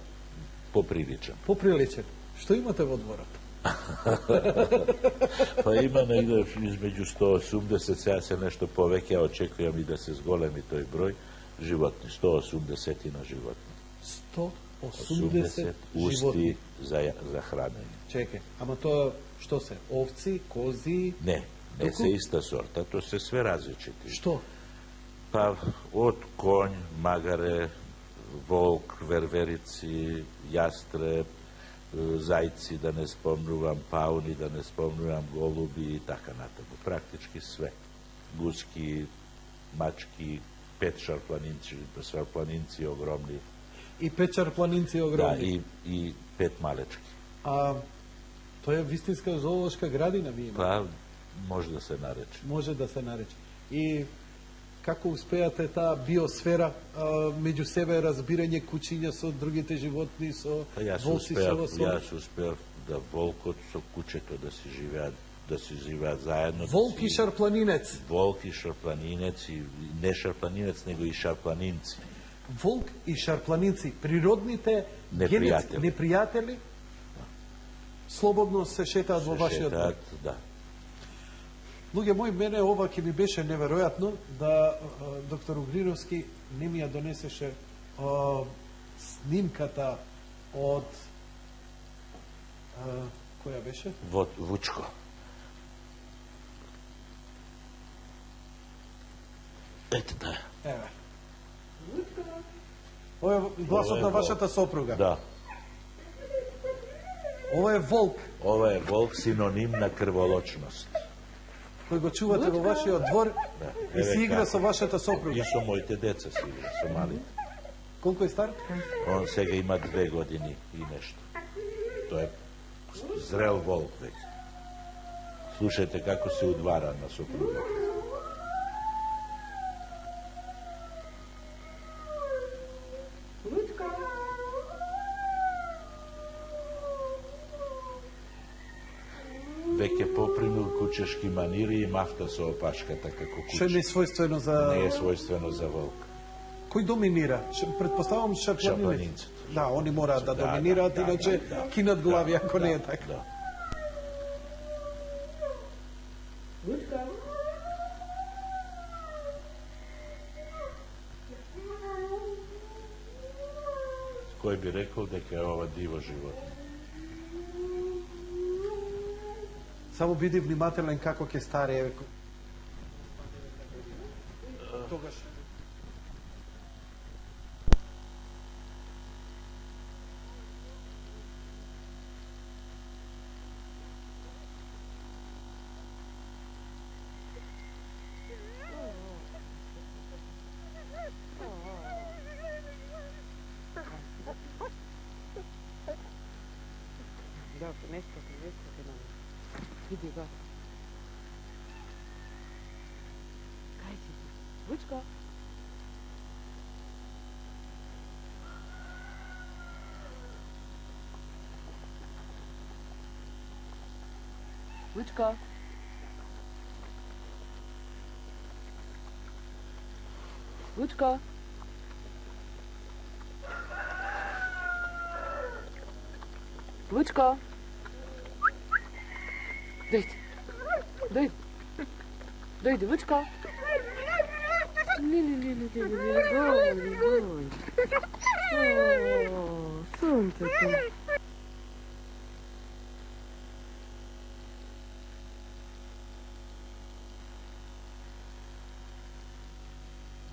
S2: Поприличен.
S1: Поприличен. Што имате во дворот?
S2: Па има негде измеѓу 180, сега се нешто повеќе, очекувам и да се зголеми тој број, животни, 180 на животни.
S1: 180
S2: усти
S1: животни
S2: за хранење.
S1: Чекај, ама тоа што се? Овци, кози?
S2: Не се иста сорта, тоа се све различити.
S1: Што?
S2: Па од конј, магаре, волк, верверици, јастреб, зајци, да не спомнувам, пауни, да не спомнувам, голуби и така натаму. Практички све. Гуски, мачки, 5 шарпланинци огромни.
S1: И 5 шарпланинци огромни.
S2: Да, и 5 малечки.
S1: А тоа е вистинска зоолошка градина ви има?
S2: Па, може да се нарече.
S1: Може да се нарече. И како успеате таа биосфера меѓу себе, разбирање, кучиња со другите животни, со волци, со
S2: Јас успеав да волкот со кучето да си живеат заедно.
S1: Волк и шарпланинец.
S2: Волк и шарпланинец, и не шарпланинец, него и шарпланинци.
S1: Волк и шарпланинци, природните непријатели, слободно се шетаат во вашиот двор.
S2: Да.
S1: Луѓе мои, мене ова ќе ми беше неверојатно да доктор Угриновски не ми ја донесеше снимката од која беше?
S2: Вучко. Ете да.
S1: Еве. Ова е гласот на вашата сопруга.
S2: Да.
S1: Ова е волк.
S2: Ова е волк, синоним на крволочност.
S1: Кој го чувате во вашиот двор и си игра со вашата сопруга.
S2: И со моите деца си игра, со малите.
S1: Колку е стар?
S2: Он сега има 2 години и нешто. Тоа е зрел волк веќе. Слушајте како се удвара на сопругата. Веќе попримил кучешки манири и мафта со опашката како куче.
S1: Што не е својствено за...
S2: Не е својствено за волк.
S1: Кој доминира? Предпоставам шарпланинците. Да, они мораат да доминираат, иначе кинат глави ако не е така.
S2: Да. Кој би рекол дека е ова диво животно?
S1: Само биди внимателен како ќе старее. Тогаш Иди го. Кај си ти? Вучко? Вучко? Вучко? Вучко? Дојди. Дојди, Вучко. Не, дојди. О, сонцето.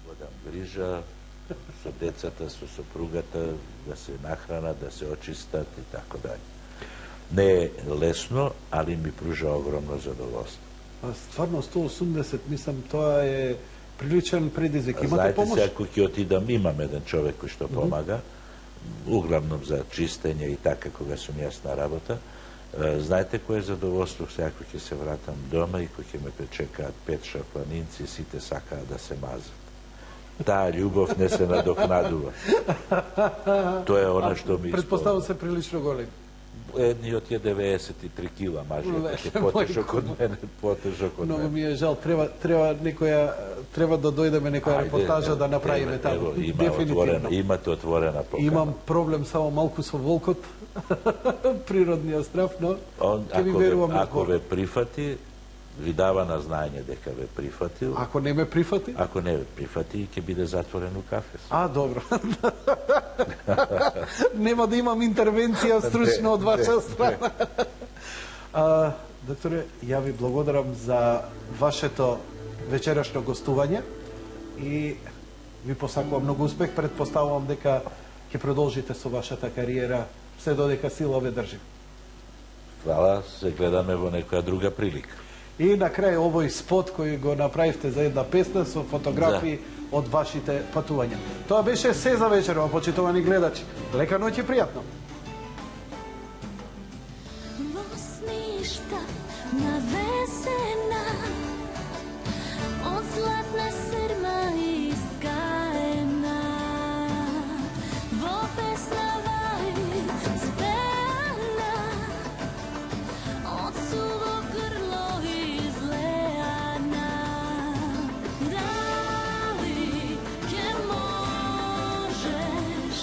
S2: Водам грижа со децата, со сопругата, да се нахранат, да се очистат и така даје. Не е лесно, али ми пружа огромно задоволство.
S1: Стварно 180, мислам, тоа е приличен предизвик. Имате
S2: Знаете,
S1: помош?
S2: се, ако ќе отидам, имам еден човек кој што помага, углавном за чистење и така, кога сум јас на работа. Знаете кој е задоволство сега ако ќе се вратам дома и кој ќе ме пречекаат 5 шапланинци, сите сакаат да се мазат. Таа љубов не се надокнадува. Тоа е она што ми
S1: Предпоставам се прилично голем.
S2: Едниот е 93 кила, мажот е потешок од мене, потешок од
S1: Многу
S2: мене.
S1: ми е жал, треба да дојдеме некоја репортажа да направиме таму. Дефинитивно.
S2: Имате отворена покана.
S1: Имам проблем само малку со волкот, природниот страв, но ќе ви верувам.
S2: Ако ве прифати, ви дава на знаење дека ве прифатил.
S1: Ако не ме прифати?
S2: Ако не ве прифати, ќе биде затворен у кафе.
S1: Добро. Нема да имам интервенција стручна од ваша страна. Докторе, ја ви благодарам за вашето вечерашно гостување и ви посакувам многу успех. Предпоставувам дека ќе продолжите со вашата кариера се додека сила ве држи.
S2: Хвала, се гледаме во некоја друга прилика.
S1: И на крај овој спот кој го направивте за една песна со фотографии од вашите патувања. Тоа беше се за вечерва, почитувани гледачи. Лека ноќ и пријатно.
S3: Навесена од златна срма искаена во песнава спеана од суво грло излеана. Дали ќе можеш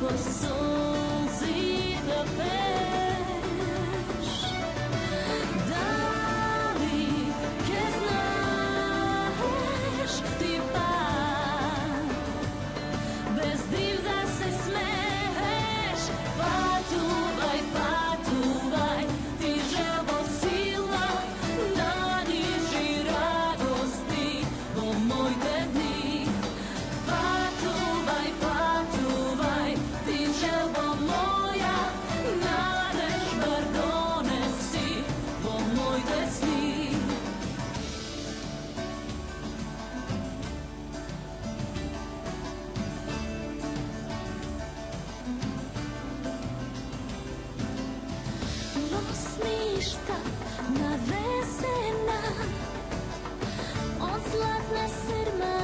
S3: по солзи да пееш? Дали ќе знаеш ти пак без див да се смееш? Патувај, патувај, ти желбо сила нанижи радости во моите дни. Патувај, патувај, ти желбо моја надеж бар донеси во моите сни. Во сништа навесена од златна срма